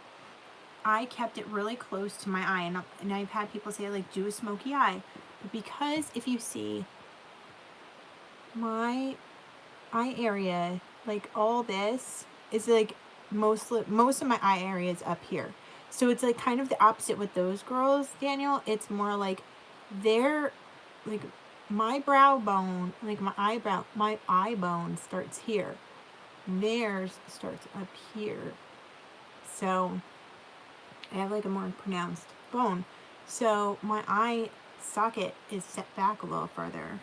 I kept it really close to my eye, and I've had people say like do a smoky eye, but because if you see my eye area, like all this is like most of my eye area is up here, so it's like kind of the opposite with those girls, Daniel. It's more like they're like my brow bone, like my eye bone starts here, theirs starts up here, so I have like a more pronounced bone, so my eye socket is set back a little further.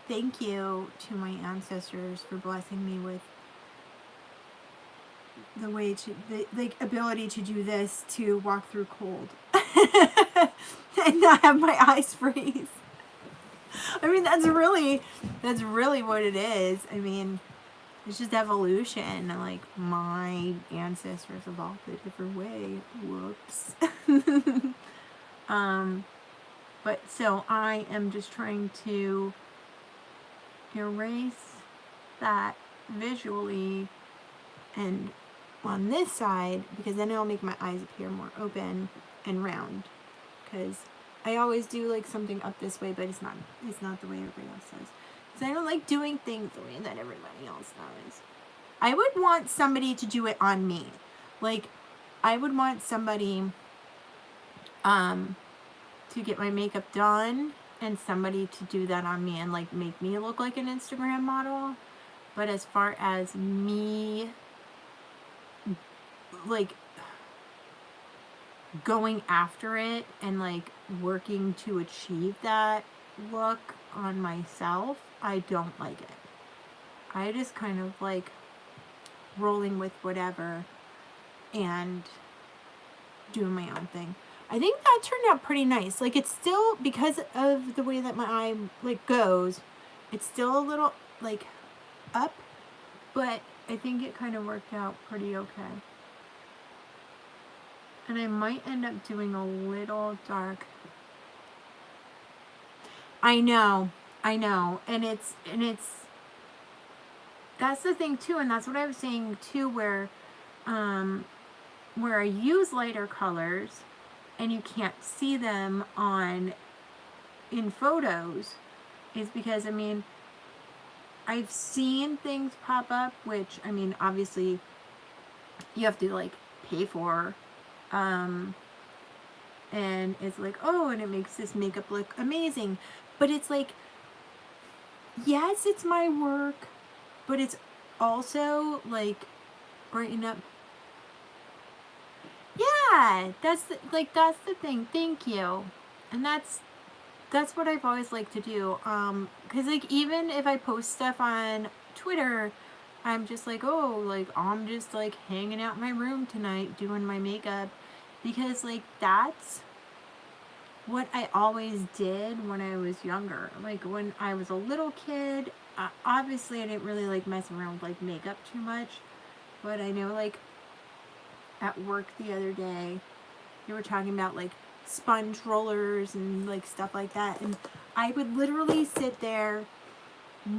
Thank you to my ancestors for blessing me with the way to the ability to do this, to walk through cold and not have my eyes freeze. I mean, that's really what it is. I mean, it's just evolution. Like, my ancestors evolved a different way. Whoops. But so I am just trying to erase that visually and on this side, because then it'll make my eyes appear more open and round, because I always do like something up this way, but it's not the way everybody else does, because I don't like doing things the way that everybody else does. I would want somebody to do it on me. Like, I would want somebody to get my makeup done and somebody to do that on me and like make me look like an Instagram model. But as far as me like going after it and like working to achieve that look on myself, I don't like it. I just kind of like rolling with whatever and doing my own thing. I think that turned out pretty nice. Like, it's still, because of the way that my eye like goes, it's still a little like up, but I think it kind of worked out pretty okay. And I might end up doing a little dark. I know. And it's that's the thing too, and that's what I was saying too, where I use lighter colors and you can't see them in photos, is because, I mean, I've seen things pop up, which, I mean, obviously you have to like pay for, and it's like, oh, and it makes this makeup look amazing, but it's like, yes, it's my work, but it's also like brighten up. Yeah, that's the thing. Thank you. And that's what I've always liked to do. Cause like even if I post stuff on Twitter, I'm just like, oh, like I'm just like hanging out in my room tonight doing my makeup, because like that's what I always did when I was younger. Like when I was a little kid, obviously I didn't really like mess around with like makeup too much, but I know like at work the other day they were talking about like sponge rollers and like stuff like that, and I would literally sit there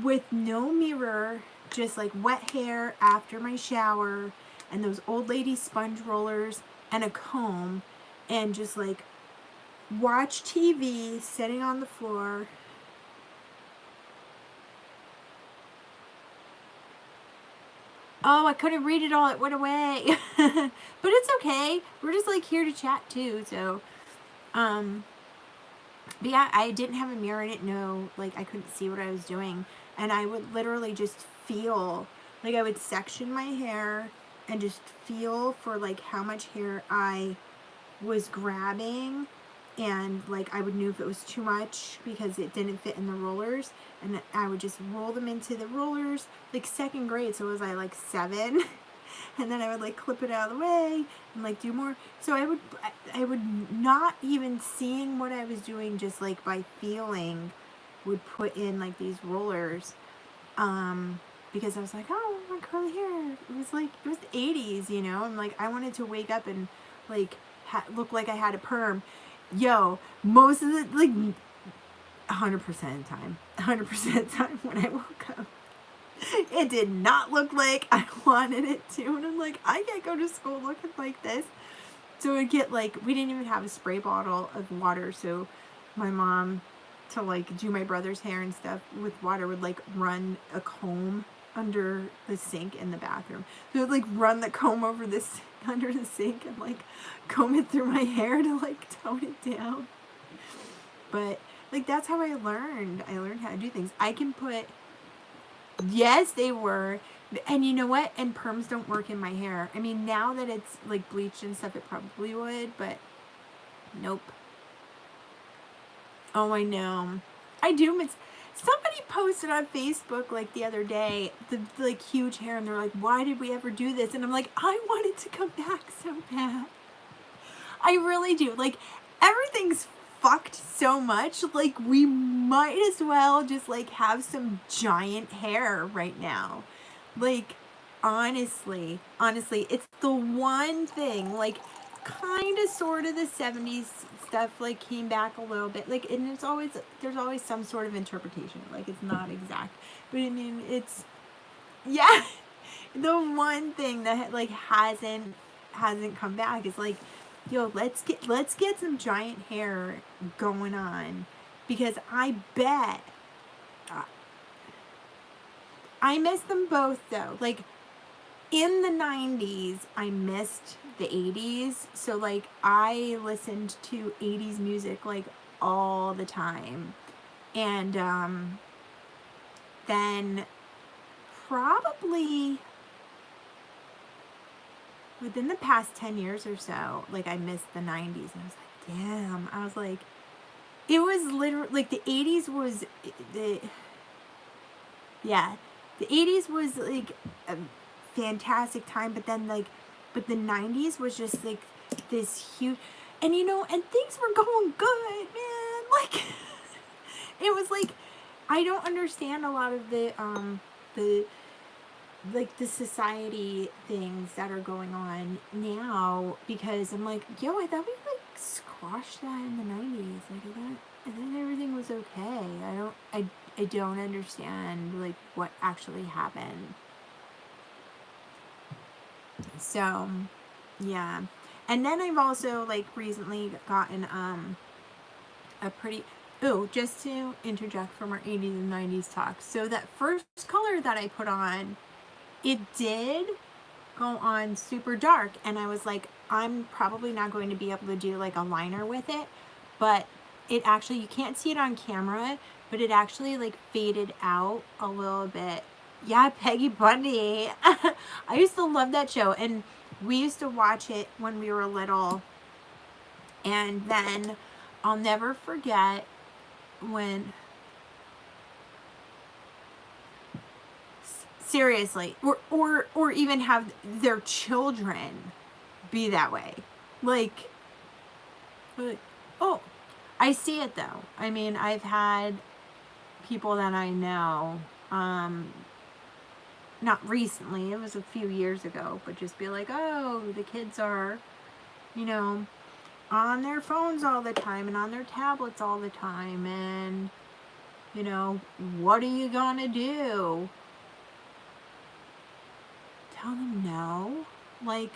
with no mirror, just like wet hair after my shower, and those old lady sponge rollers and a comb, and just like watch TV sitting on the floor. Oh, I couldn't read it all. It went away. But it's okay. We're just like here to chat too. So, but yeah, I didn't have a mirror. I didn't know, like, I couldn't see what I was doing. And I would literally just feel, like, I would section my hair and just feel for, like, how much hair I was grabbing. And, like, I would know if it was too much because it didn't fit in the rollers. And I would just roll them into the rollers, like, second grade. So was I, like, 7? And then I would like clip it out of the way and like do more. So I would not even seeing what I was doing, just like by feeling, would put in like these rollers, because I was like, oh, my curly hair. It was the 80s, you know, and like I wanted to wake up and like look like I had a perm. Yo, most of the, like 100% of the time, 100% of the time when I woke up, it did not look like I wanted it to. And I'm like, I can't go to school looking like this. So I'd get like, we didn't even have a spray bottle of water. So my mom, to like do my brother's hair and stuff with water, would like run a comb under the sink in the bathroom. So I'd like run the comb over this under the sink and like comb it through my hair to like tone it down. But like, that's how I learned. I learned how to do things. I can put... Yes, they were. And you know what? And perms don't work in my hair. I mean, now that it's like bleached and stuff, it probably would, but nope. Oh, I know. I do miss... Somebody posted on Facebook like the other day, the like huge hair, and they're like, why did we ever do this? And I'm like, I wanted to come back so bad. I really do. Like, everything's fucked so much, like we might as well just like have some giant hair right now. Like, honestly, it's the one thing, like, kind of sort of the 70s stuff like came back a little bit, like, and there's always some sort of interpretation, like it's not exact, but I mean, it's, yeah. The one thing that like hasn't come back is like, yo, let's get some giant hair going on, because I bet I miss them both though. Like, in the 90s, I missed the 80s. So like I listened to 80s music like all the time. And then probably within the past 10 years or so, like I missed the 90s, and I was like, damn. I was like, it was literally like the 80s was the 80s was like a fantastic time, but then like, but the 90s was just like this huge, and you know, and things were going good, man. Like, it was like, I don't understand a lot of the like the society things that are going on now, because I'm like, yo, I thought we like squashed that in the 90s. Like, I thought everything was okay. I don't understand like what actually happened. So, yeah. And then I've also like recently gotten a pretty... Oh, just to interject from our 80s and 90s talk. So that first color that I put on, it did go on super dark, and I was like, I'm probably not going to be able to do like a liner with it, but it actually, you can't see it on camera, but it actually like faded out a little bit. Yeah, Peggy Bundy. I used to love that show, and we used to watch it when we were little. And then I'll never forget when, seriously, or even have their children be that way. Like, oh, I see it though. I mean, I've had people that I know, not recently, it was a few years ago, but just be like, oh, the kids are, you know, on their phones all the time and on their tablets all the time, and, you know, what are you gonna do? Tell them no. Like,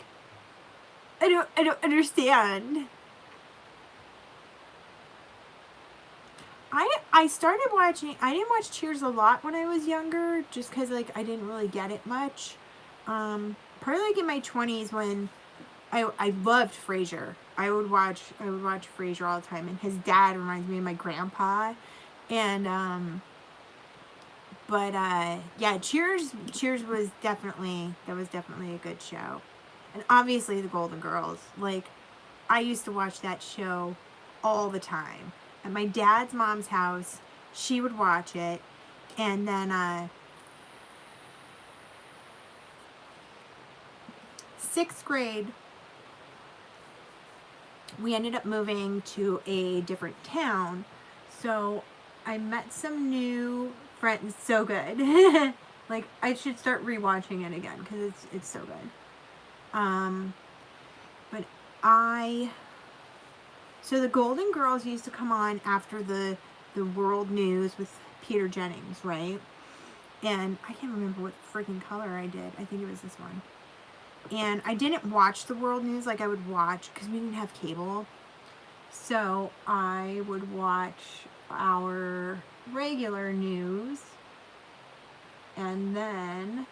I don't understand. I started watching, I didn't watch Cheers a lot when I was younger, just because, like, I didn't really get it much. Probably, like, in my 20s when I loved Frasier. I would watch Frasier all the time, and his dad reminds me of my grandpa. And, yeah, Cheers was definitely, that was definitely a good show. And obviously the Golden Girls. Like, I used to watch that show all the time. At my dad's mom's house, she would watch it. And then, 6th grade, we ended up moving to a different town. So I met some new friends. So good. Like, I should start rewatching it again because it's so good. But so the Golden Girls used to come on after the world news with Peter Jennings, right? And I can't remember what freaking color I did. I think it was this one. And I didn't watch the world news like I would watch, because we didn't have cable. So I would watch our regular news, and then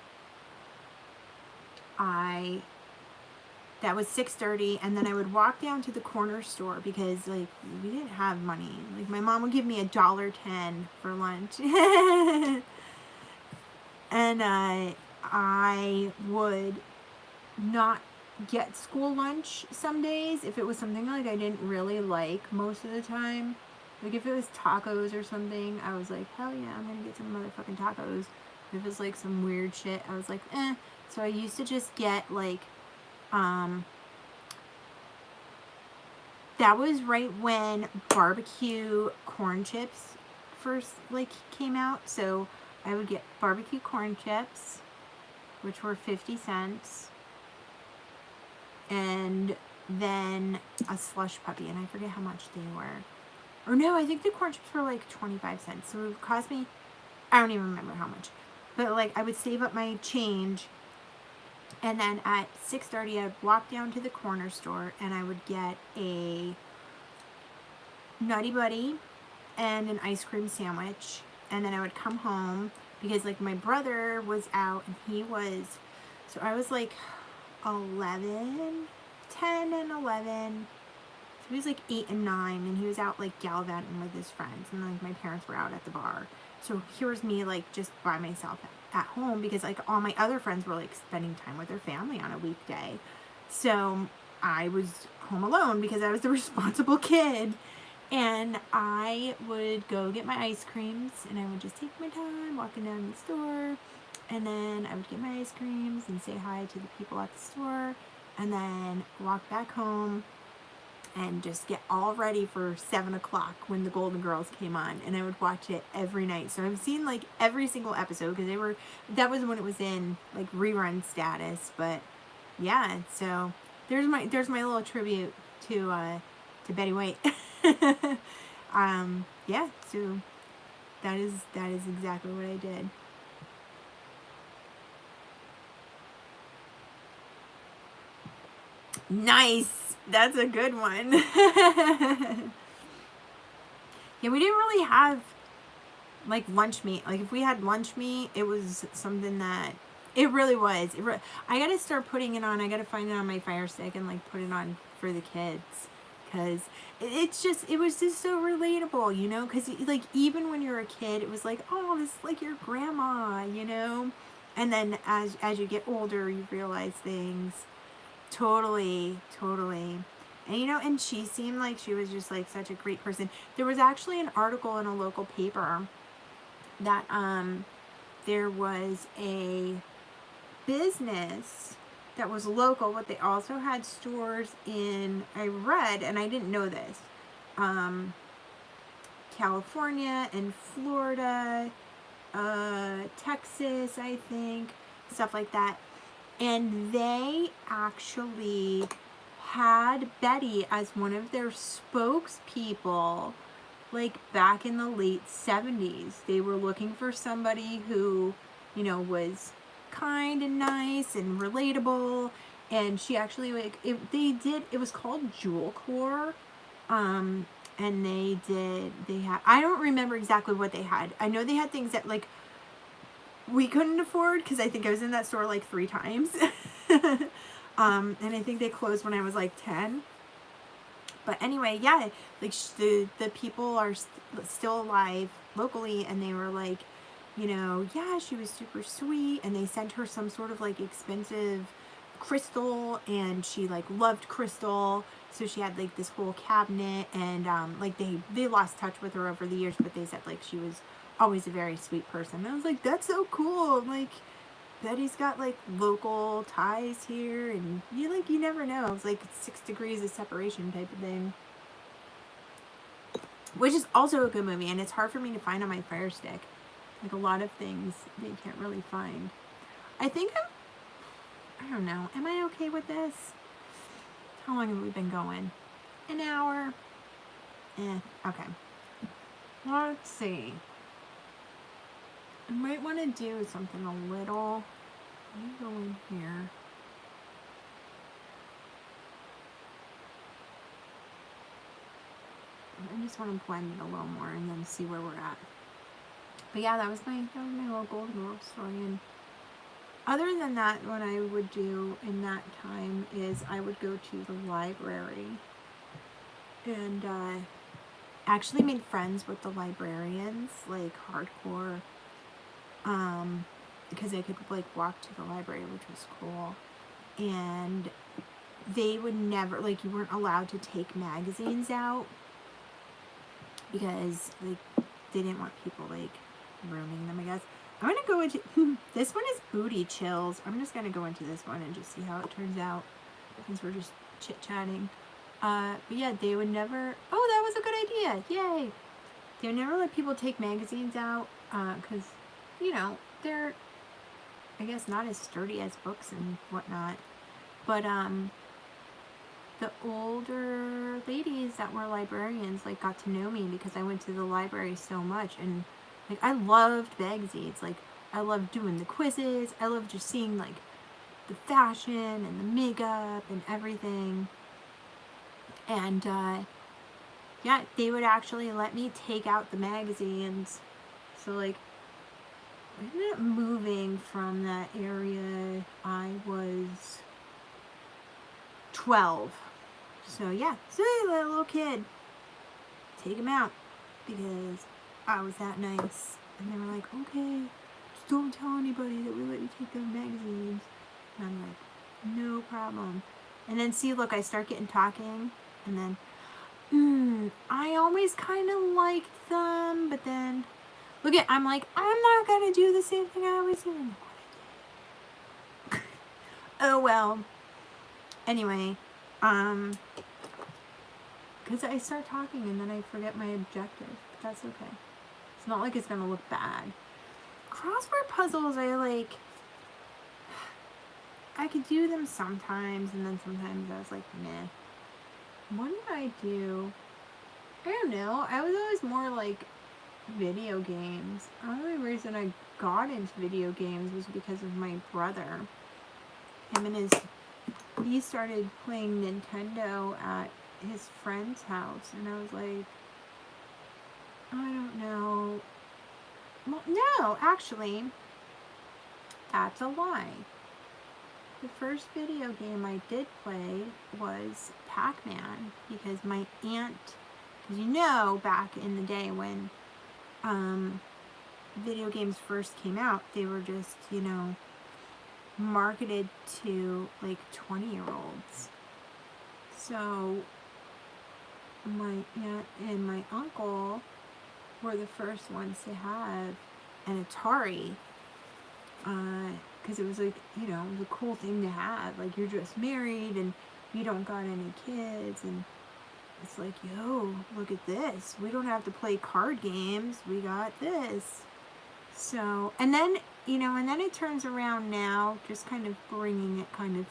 that was 6:30, and then I would walk down to the corner store because, like, we didn't have money. Like, my mom would give me $1.10 for lunch. And I would not get school lunch some days if it was something like I didn't really like most of the time. Like, if it was tacos or something, I was like, hell yeah, I'm gonna get some motherfucking tacos. If it was like some weird shit, I was like, eh. So I used to just get, like, that was right when barbecue corn chips first, like, came out. So I would get barbecue corn chips, which were 50 cents. And then a slush puppy, and I forget how much they were. Or no, I think the corn chips were like 25 cents. So it would cost me, I don't even remember how much. But, like, I would save up my change, and then at 6:30 I'd walk down to the corner store and I would get a Nutty Buddy and an ice cream sandwich. And then I would come home because, like, my brother was out, and so I was like 10 and 11. So he was like 8 and 9, and he was out, like, gallivanting with his friends, and, like, my parents were out at the bar. So here was me, like, just by myself at home because, like, all my other friends were, like, spending time with their family on a weekday. So I was home alone because I was the responsible kid. And I would go get my ice creams, and I would just take my time walking down the store, and then I would get my ice creams and say hi to the people at the store, and then walk back home and just get all ready for 7 o'clock when the Golden Girls came on, and I would watch it every night. So I've seen, like, every single episode because that was when it was in, like, rerun status. But yeah, so there's my little tribute to Betty White. Yeah, so that is exactly what I did. Nice. That's a good one. Yeah, we didn't really have, like, lunch meat. Like, if we had lunch meat, it was something that it really was. I gotta start putting it on. I gotta find it on my Fire Stick and, like, put it on for the kids, because it was just so relatable, you know? Because, like, even when you're a kid, it was like, oh, this is like your grandma, you know? And then as you get older, you realize things. Totally. And, you know, and she seemed like she was just, like, such a great person. There was actually an article in a local paper that there was a business that was local, but they also had stores in, I read, and I didn't know this, California and Florida, Texas, I think, stuff like that. And they actually had Betty as one of their spokespeople, like, back in the late 70s. They were looking for somebody who, you know, was kind and nice and relatable. And she actually, like, it was called Jewel Core. And they had, I don't remember exactly what they had. I know they had things that, like, we couldn't afford, because I think I was in that store, like, 3 times. And I think they closed when I was, like, 10. But anyway, yeah, like, the people are still alive locally, and they were like, you know, yeah, she was super sweet, and they sent her some sort of, like, expensive crystal, and she, like, loved crystal, so she had, like, this whole cabinet, and like, they lost touch with her over the years, but they said, like, she was always a very sweet person. And I was like, that's so cool. Like, Betty's got, like, local ties here, and you never know. It's like 6 degrees of separation type of thing, which is also a good movie, and it's hard for me to find on my Fire Stick. Like, a lot of things they can't really find. I think I don't know. Am I okay with this? How long have we been going? An hour? Okay. Let's see. I might want to do something a little. Let me go in here. I just want to blend it a little more and then see where we're at. But yeah, that was my little Golden Girl story. And other than that, what I would do in that time is I would go to the library and actually made friends with the librarians, like, hardcore, because I could, like, walk to the library, which was cool. And they would never, like, you weren't allowed to take magazines out, because, like, they didn't want people, like, ruining them, I guess. I'm gonna go into this one is Booty Chills. I'm just gonna go into this one and just see how it turns out, since we're just chit-chatting. But yeah, they would never, oh, that was a good idea, yay! They would never let people take magazines out, because, you know, they're, I guess, not as sturdy as books and whatnot. But the older ladies that were librarians, like, got to know me because I went to the library so much, and, like, I loved magazines. Like, I loved doing the quizzes. I loved just seeing, like, the fashion and the makeup and everything. And yeah, they would actually let me take out the magazines. So, like, I ended up moving from that area. I was 12. So yeah, so that little kid, take him out, because I was that nice. And they were like, okay, just don't tell anybody that we let you take those magazines. And I'm like, no problem. And then see, look, I start getting talking, and then I always kind of liked them, but then look at, I'm like, I'm not gonna do the same thing I always do. Oh well. Anyway, because I start talking and then I forget my objective. But that's okay. It's not like it's gonna look bad. Crossword puzzles, I could do them sometimes, and then sometimes I was like, meh. What did I do? I don't know. I was always more like video games. The only reason I got into video games was because of my brother. He started playing Nintendo at his friend's house, and I was like, I don't know. Well, no, actually, that's a lie. The first video game I did play was Pac-Man, because my aunt, because you know, back in the day when video games first came out, they were just, you know, marketed to, like, 20-year-olds. So my aunt and my uncle were the first ones to have an Atari, because it was, like, you know, the cool thing to have. Like, you're just married and you don't got any kids, and it's like, yo, look at this. We don't have to play card games. We got this. So, and then, you know, and then it turns around now, just kind of bringing it kind of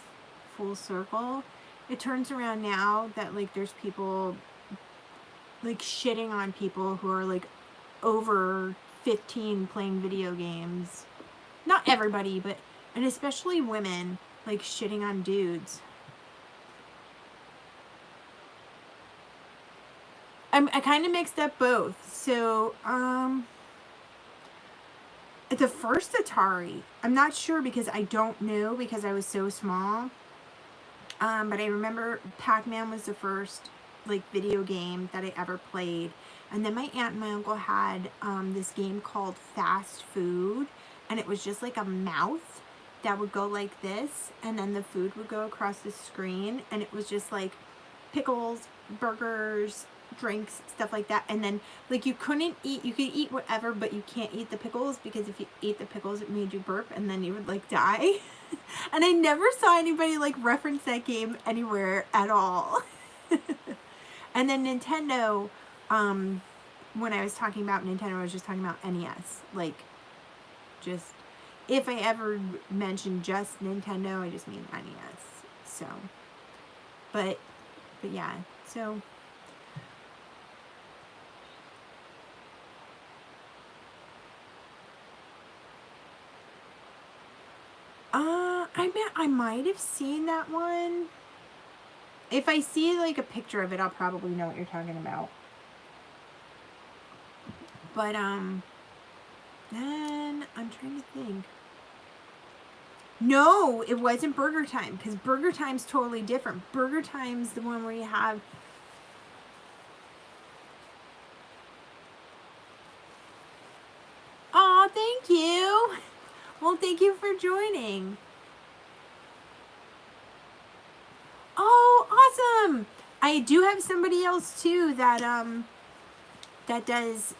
full circle. It turns around now that, like, there's people, like, shitting on people who are, like, over 15 playing video games. Not everybody, but, and especially women. like shitting on dudes. I kind of mixed up both. So, the first Atari, I'm not sure because I don't know because I was so small. But I remember Pac-Man was the first like video game that I ever played. And then my aunt and my uncle had this game called Fast Food, and it was just like a mouth that would go like this, and then the food would go across the screen, and it was just like pickles, burgers, drinks, stuff like that. And then like you could eat whatever, but you can't eat the pickles because if you ate the pickles it made you burp and then you would like die. And I never saw anybody like reference that game anywhere at all. And then Nintendo, when I was talking about Nintendo, I was just talking about NES. Like, just, if I ever mention just Nintendo, I just mean NES. So, but yeah, so. I might have seen that one. If I see like a picture of it, I'll probably know what you're talking about. But then I'm trying to think. No, it wasn't Burger Time, because Burger Time's totally different. Burger Time's the one where you have. Oh, thank you. Well, thank you for joining. Oh, awesome! I do have somebody else too that that does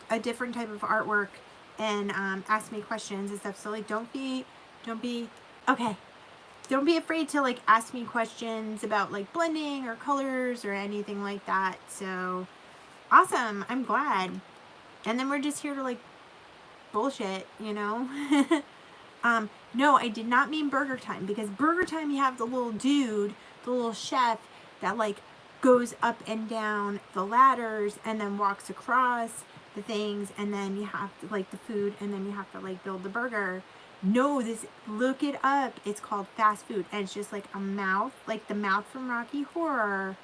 a different type of artwork and ask me questions and stuff. So like, don't be okay. Don't be afraid to like ask me questions about like blending or colors or anything like that. So awesome! I'm glad. And then we're just here to like bullshit, you know. No, I did not mean Burger Time, because Burger Time you have the little dude, the little chef that like goes up and down the ladders and then walks across the things, and then you have to like the food, and then you have to like build the burger. No, look it up. It's called Fast Food, and it's just like a mouth, like the mouth from Rocky Horror,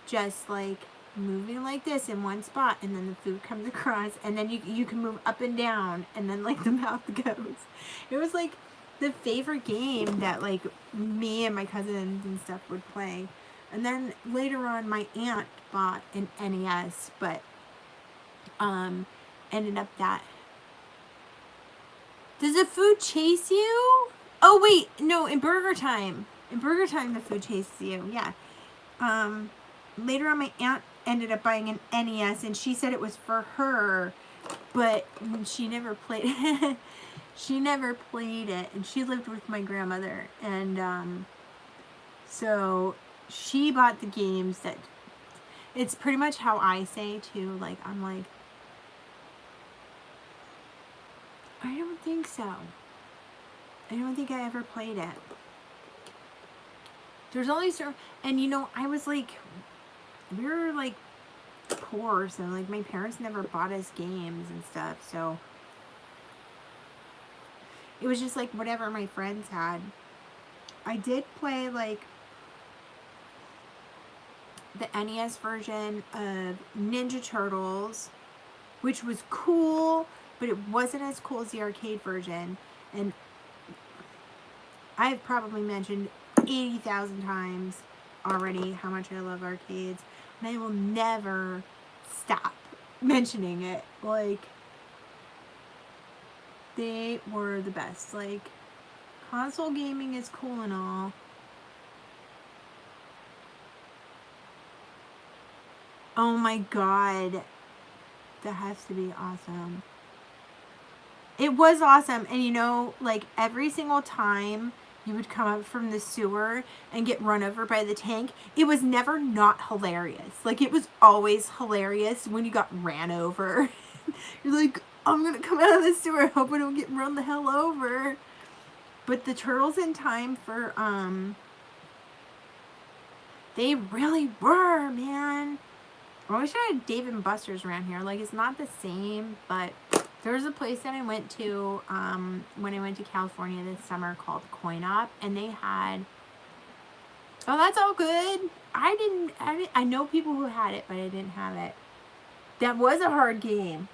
just like moving like this in one spot, and then the food comes across, and then you can move up and down, and then like the mouth goes. It was like the favorite game that like me and my cousins and stuff would play. And then later on my aunt bought an NES, but ended up that. Does the food chase you? Oh wait, no, in Burger Time the food chases you. Yeah. Later on my aunt ended up buying an NES, and she said it was for her, but she never played it. She never played it, and she lived with my grandmother, and so she bought the games that. It's pretty much how I say too. Like, I'm like, I don't think so. I don't think I ever played it. There's only certain, and you know, I was like, we were like poor, so like my parents never bought us games and stuff, so it was just like whatever my friends had. I did play like the NES version of Ninja Turtles, which was cool, but it wasn't as cool as the arcade version. And I've probably mentioned 80,000 times already how much I love arcades, and I will never stop mentioning it. Like, they were the best. Like, console gaming is cool and all. Oh my god. That has to be awesome. It was awesome. And you know, like, every single time you would come up from the sewer and get run over by the tank, it was never not hilarious. Like, it was always hilarious when you got ran over. You're like, I'm gonna come out of the sewer, I hope I don't get run the hell over. But the turtles in time for, they really were, man. I wish I had Dave and Buster's around here. Like, it's not the same, but There's a place that I went to when I went to California this summer called Coin Op, and they had. Oh, that's all good. I know people who had it, but I didn't have it. That was a hard game.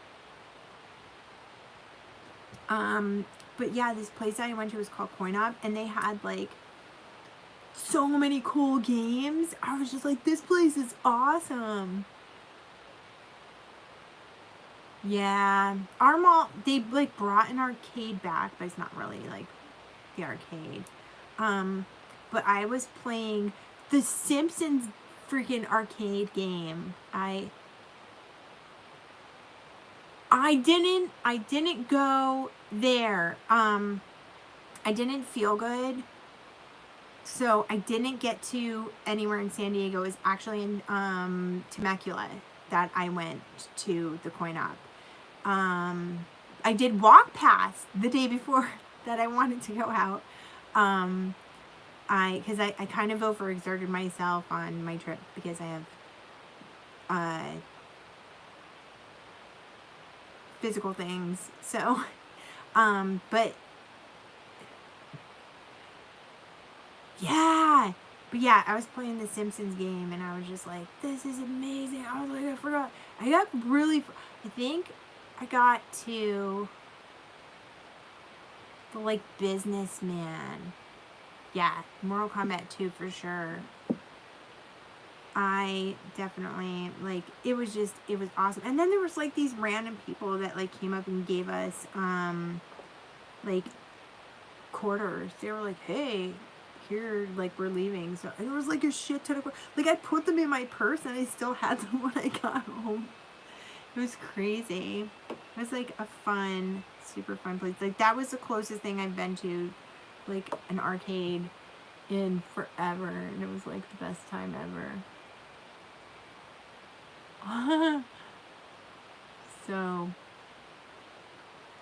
But yeah, this place I went to was called Coin Op, and they had like so many cool games. I was just like, this place is awesome. Yeah, our mall, they like brought an arcade back, but it's not really like the arcade. But I was playing the Simpsons freaking arcade game. I didn't go there. I didn't feel good. So I didn't get to anywhere in San Diego. It was actually in Temecula that I went to the Coin Op. I did walk past the day before that I wanted to go out. Because I kind of overexerted myself on my trip because I have physical things. So, but yeah. But yeah, I was playing the Simpsons game and I was just like, this is amazing. I was like, I forgot. I think I got to the like businessman. Yeah, Mortal Kombat 2 for sure. I definitely, like, it was awesome. And then there was like these random people that like came up and gave us like quarters. They were like, hey, here, like, we're leaving. So and there was like a shit ton of like, I put them in my purse and I still had them when I got home. It was crazy. It was like a fun, super fun place. Like, that was the closest thing I've been to like an arcade in forever, and it was like the best time ever. So,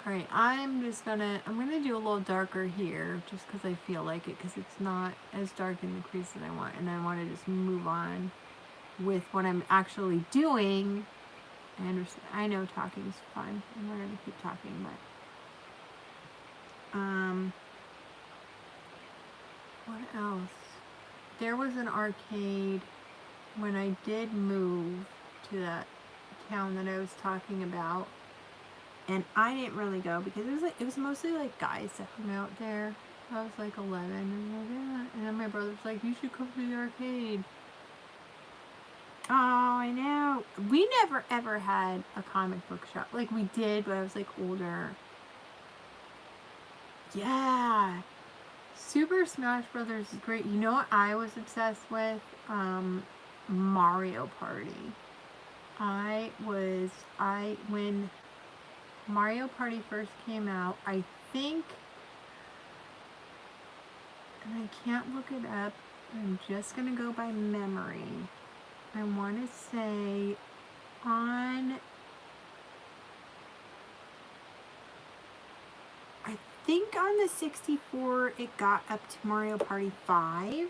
alright, I'm gonna do a little darker here just because I feel like it, because it's not as dark in the crease that I want, and I want to just move on with what I'm actually doing. I understand. I know talking's fun, and we're gonna keep talking, but what else? There was an arcade when I did move to that town that I was talking about, and I didn't really go because it was mostly like guys that hung out there. I was like 11, and like, yeah. And then my brother was like, you should come to the arcade. Oh, I know. We never ever had a comic book shop. Like, we did, but I was like older. Yeah. Super Smash Brothers is great. You know what I was obsessed with? Mario Party. When Mario Party first came out, I think, and I can't look it up, I'm just gonna go by memory. I want to say I think on the 64 it got up to Mario Party 5.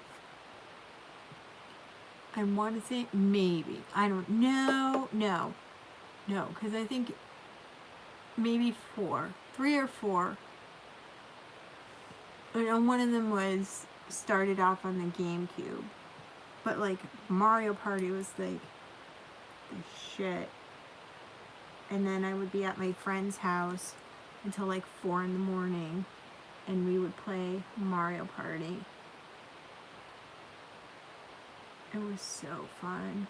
I want to say maybe. I don't know. No, because I think maybe 3 or 4. And one of them started off on the GameCube. But like Mario Party was like the shit. And then I would be at my friend's house until like 4 in the morning, and we would play Mario Party. It was so fun.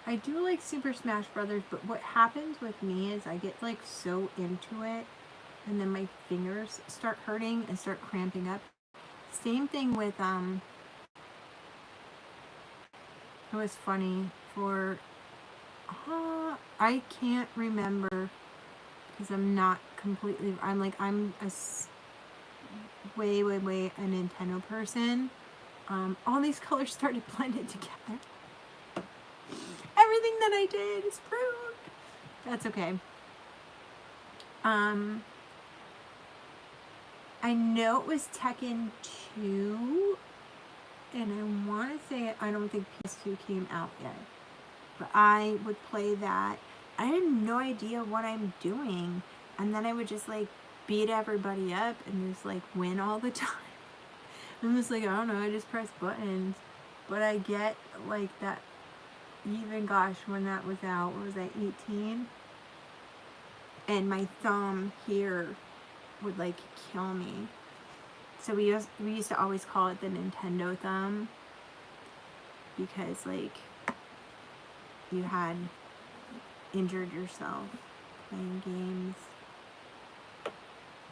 I do like Super Smash Brothers, but what happens with me is I get like so into it, and then my fingers start hurting and start cramping up. Same thing with it was funny for I can't remember because I'm not completely. I'm a way a Nintendo person. All these colors started blended together. Everything that I did is ruined. That's okay. I know it was Tekken 2, and I want to say I don't think PS2 came out yet, but I would play that. I had no idea what I'm doing. And then I would just like beat everybody up and just like win all the time. I'm just like, I don't know, I just press buttons. But I get like that, even gosh, when that was out, what was that, 18? And my thumb here would like kill me. So we used to always call it the Nintendo thumb, because like you had injured yourself playing games.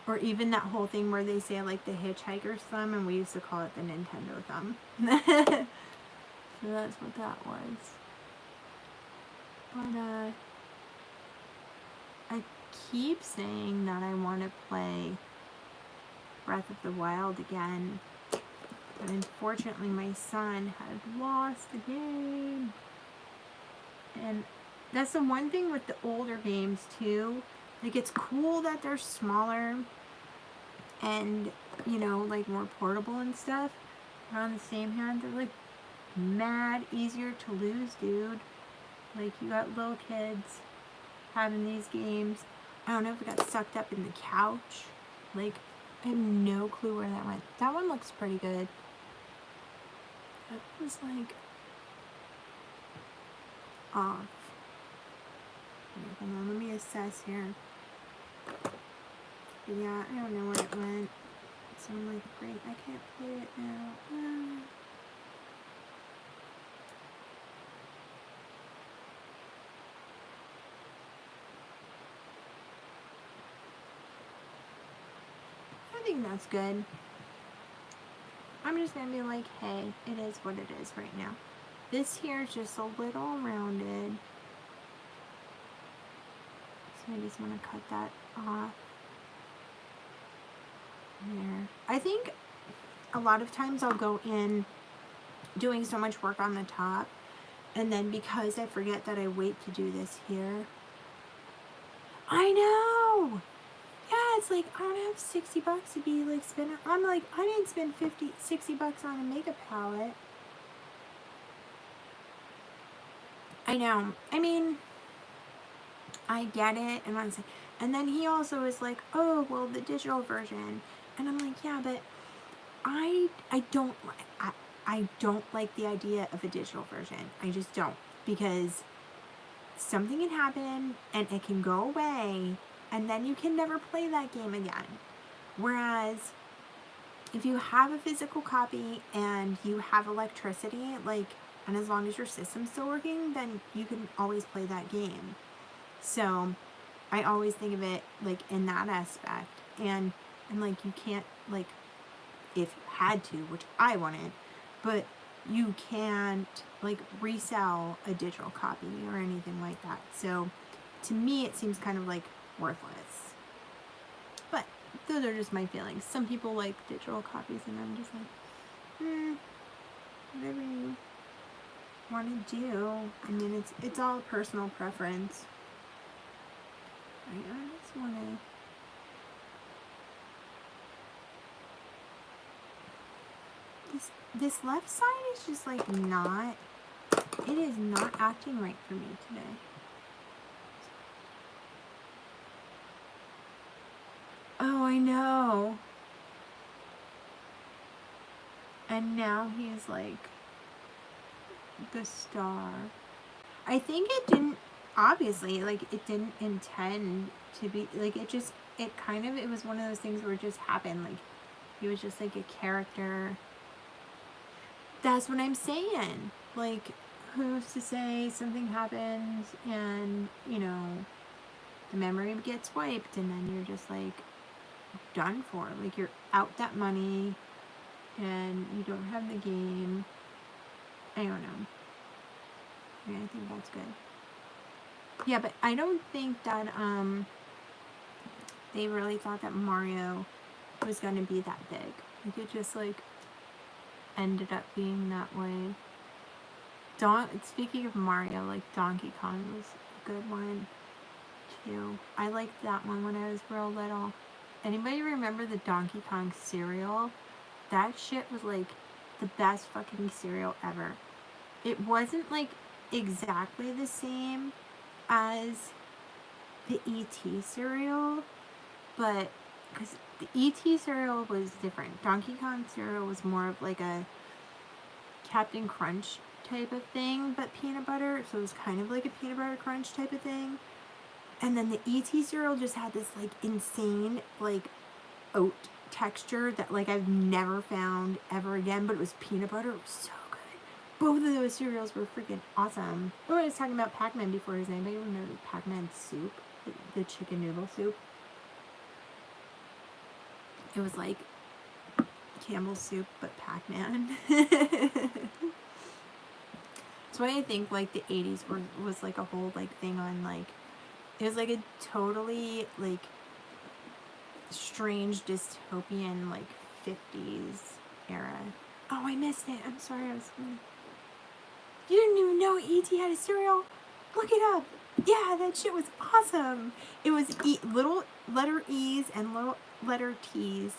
Or even that whole thing where they say like the hitchhiker's thumb, and we used to call it the Nintendo thumb. So that's what that was. But I keep saying that I want to play Breath of the Wild again. But unfortunately my son had lost the game. And that's the one thing with the older games too. Like, it's cool that they're smaller and, you know, like more portable and stuff. But on the same hand, they're like mad easier to lose, dude. Like, you got little kids having these games. I don't know if it got sucked up in the couch. Like, I have no clue where that went. That one looks pretty good. That was like off. Hold on, let me assess here. But yeah, I don't know where it went. So I'm like, great, I can't play it now. I think that's good. I'm just gonna be like, hey, it is what it is right now. This here is just a little rounded. So I just want to cut that off. There. I think a lot of times I'll go in doing so much work on the top, and then because I forget that I wait to do this here. I know! Yeah, it's like, I don't have 60 bucks to be like spending. I'm like, I didn't spend 60 bucks on a makeup palette. I know. I mean, I get it, and then he also is like, oh, well, the digital version, and I'm like, yeah, but I don't like the idea of a digital version. I just don't, because something can happen and it can go away, and then you can never play that game again. Whereas if you have a physical copy and you have electricity, like, and as long as your system's still working, then you can always play that game. So I always think of it like in that aspect. And like, you can't, like, if you had to, which I wouldn't, but you can't like resell a digital copy or anything like that. So to me it seems kind of like worthless. But those are just my feelings. Some people like digital copies, and I'm just like, whatever you want to do. I mean, it's all personal preference. I just want to. This left side is just like not. It is not acting right for me today. Oh, I know. And now he's like the star. I think it didn't, obviously, like, it didn't intend to be, like, it was one of those things where it just happened. Like, he was just like a character. That's what I'm saying. Like, who's to say something happens and, you know, the memory gets wiped, and then you're just like done for. Like, you're out that money and you don't have the game. I don't know. Yeah, I think that's good. Yeah, but I don't think that they really thought that Mario was gonna be that big. Like, it just like ended up being that way. Speaking of Mario, like, Donkey Kong was a good one too. I liked that one when I was real little. Anybody remember the Donkey Kong cereal? That shit was like the best fucking cereal ever. It wasn't like exactly the same as the ET cereal, but because the ET cereal was different. Donkey Kong cereal was more of like a Captain Crunch type of thing, but peanut butter, so it was kind of like a peanut butter crunch type of thing. And then the ET cereal just had this like insane like oat texture that like I've never found ever again, but it was peanut butter. It was so good. Both of those cereals were freaking awesome. Oh, I was talking about Pac-Man before. Does anybody remember Pac-Man soup? The chicken noodle soup? It was like Campbell's soup, but Pac-Man. That's why I think like the 80s was like a whole like thing on like, it was like a totally like strange dystopian like 50s era. Oh, I missed it. I'm sorry. You didn't even know E.T. had a cereal? Look it up. Yeah, that shit was awesome. It was little letter E's and little letter T's.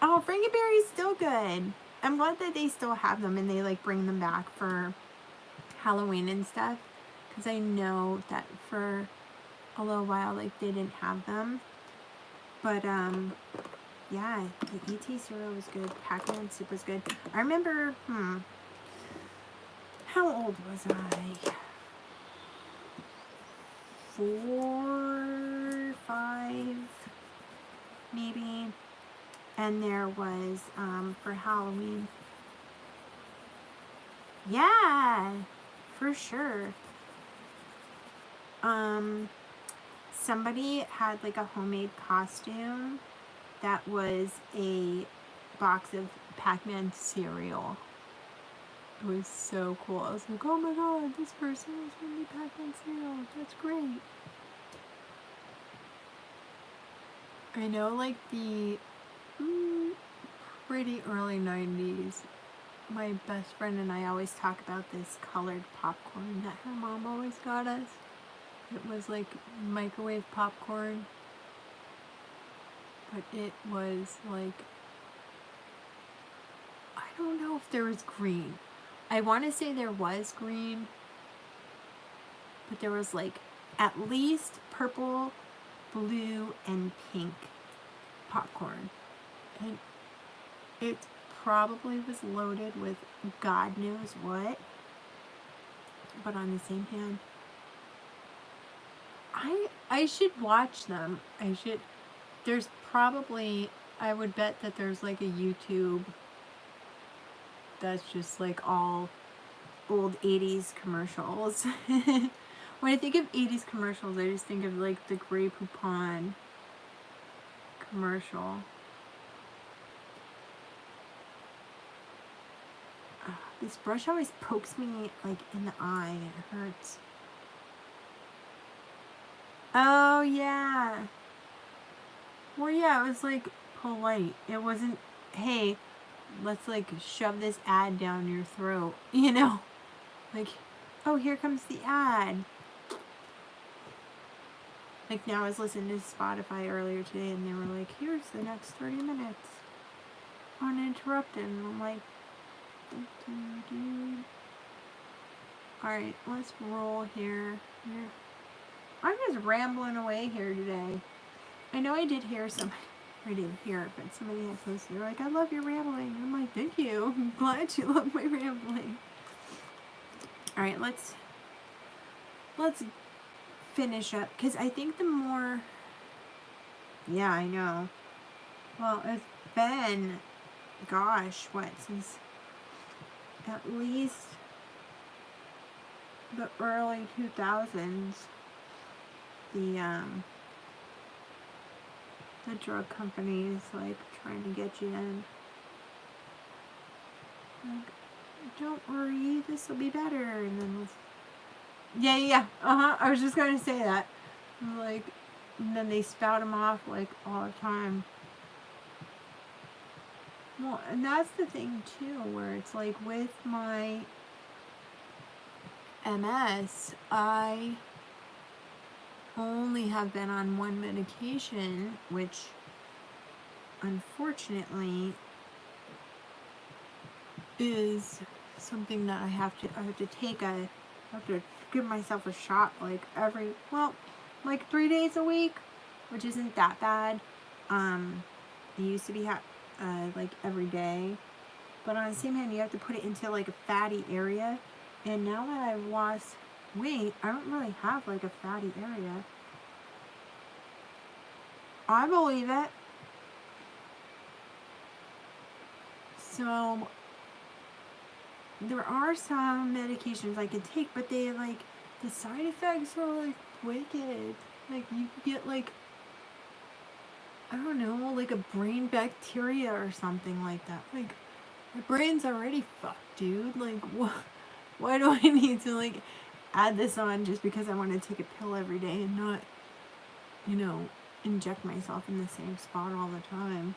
Oh, Frankenberry's still good. I'm glad that they still have them and they like bring them back for Halloween and stuff. Because I know that for a little while like they didn't have them. But yeah, the E.T. cereal was good. Pac-Man soup was good. I remember, how old was I? 4, 5, maybe. And there was, for Halloween. Yeah, for sure. Somebody had like a homemade costume that was a box of Pac-Man cereal. It was so cool. I was like, oh my god, this person is going to be Pac-Man cereal. That's great. I know like the pretty early 90s, my best friend and I always talk about this colored popcorn that her mom always got us. It was like microwave popcorn, but it was like, I don't know if there was green. I want to say there was green, but there was like at least purple, blue, and pink popcorn. And it probably was loaded with God knows what. But on the same hand, I should watch them. There's probably, I would bet that there's like a YouTube that's just like all old 80s commercials. When I think of 80s commercials, I just think of like the Grey Poupon commercial. This brush always pokes me like in the eye. It hurts. Oh yeah. Well, yeah, it was like polite. It wasn't, hey, let's like shove this ad down your throat, you know? Like, oh, here comes the ad. Like now I was listening to Spotify earlier today and they were like, here's the next 30 minutes. Uninterrupted. And I'm like, dude. Alright, let's roll here. I'm just rambling away here today. I know I did hear somebody, I didn't hear it, but somebody had posted, they're like, I love your rambling. I'm like, thank you. I'm glad you love my rambling. Alright, let's finish up, because I think the more, yeah, I know. Well, it's been, gosh, what, since at least the early 2000s, the drug companies like trying to get you in. Like, don't worry, this will be better. And then yeah. I was just gonna say that. Like, and then they spout them off like all the time. Well, and that's the thing too, where it's like with my MS, I only have been on one medication, which unfortunately is something that I have to take a have to give myself a shot like like 3 days a week, which isn't that bad. It used to be like every day, but on the same hand, you have to put it into like a fatty area. And now that I've lost weight, I don't really have like a fatty area. I believe it. So there are some medications I can take, but they like the side effects are like wicked. Like you get like, I don't know, like a brain bacteria or something like that. Like my brain's already fucked, dude. Like what? Why do I need to like add this on just because I want to take a pill every day and not, inject myself in the same spot all the time?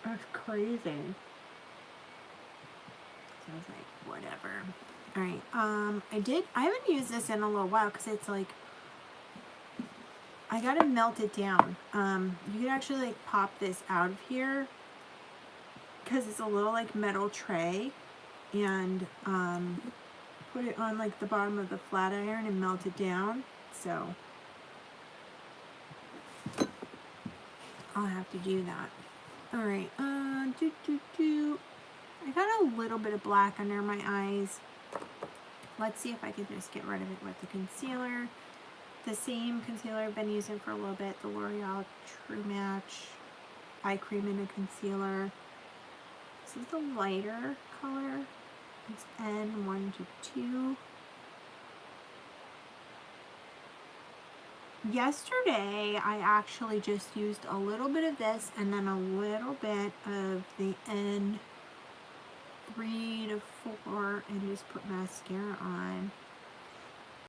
That's crazy. So I was like, whatever. Alright, I haven't used this in a little while because it's like, I gotta melt it down. You can actually like pop this out of here because it's a little like metal tray, and put it on like the bottom of the flat iron and melt it down. So I'll have to do that. Alright, I got a little bit of black under my eyes. Let's see if I can just get rid of it with the concealer. The same concealer I've been using for a little bit, the L'Oreal True Match Eye Cream and a Concealer. This is the lighter color. It's N122. Yesterday, I actually just used a little bit of this and then a little bit of the N3 to 4 and just put mascara on.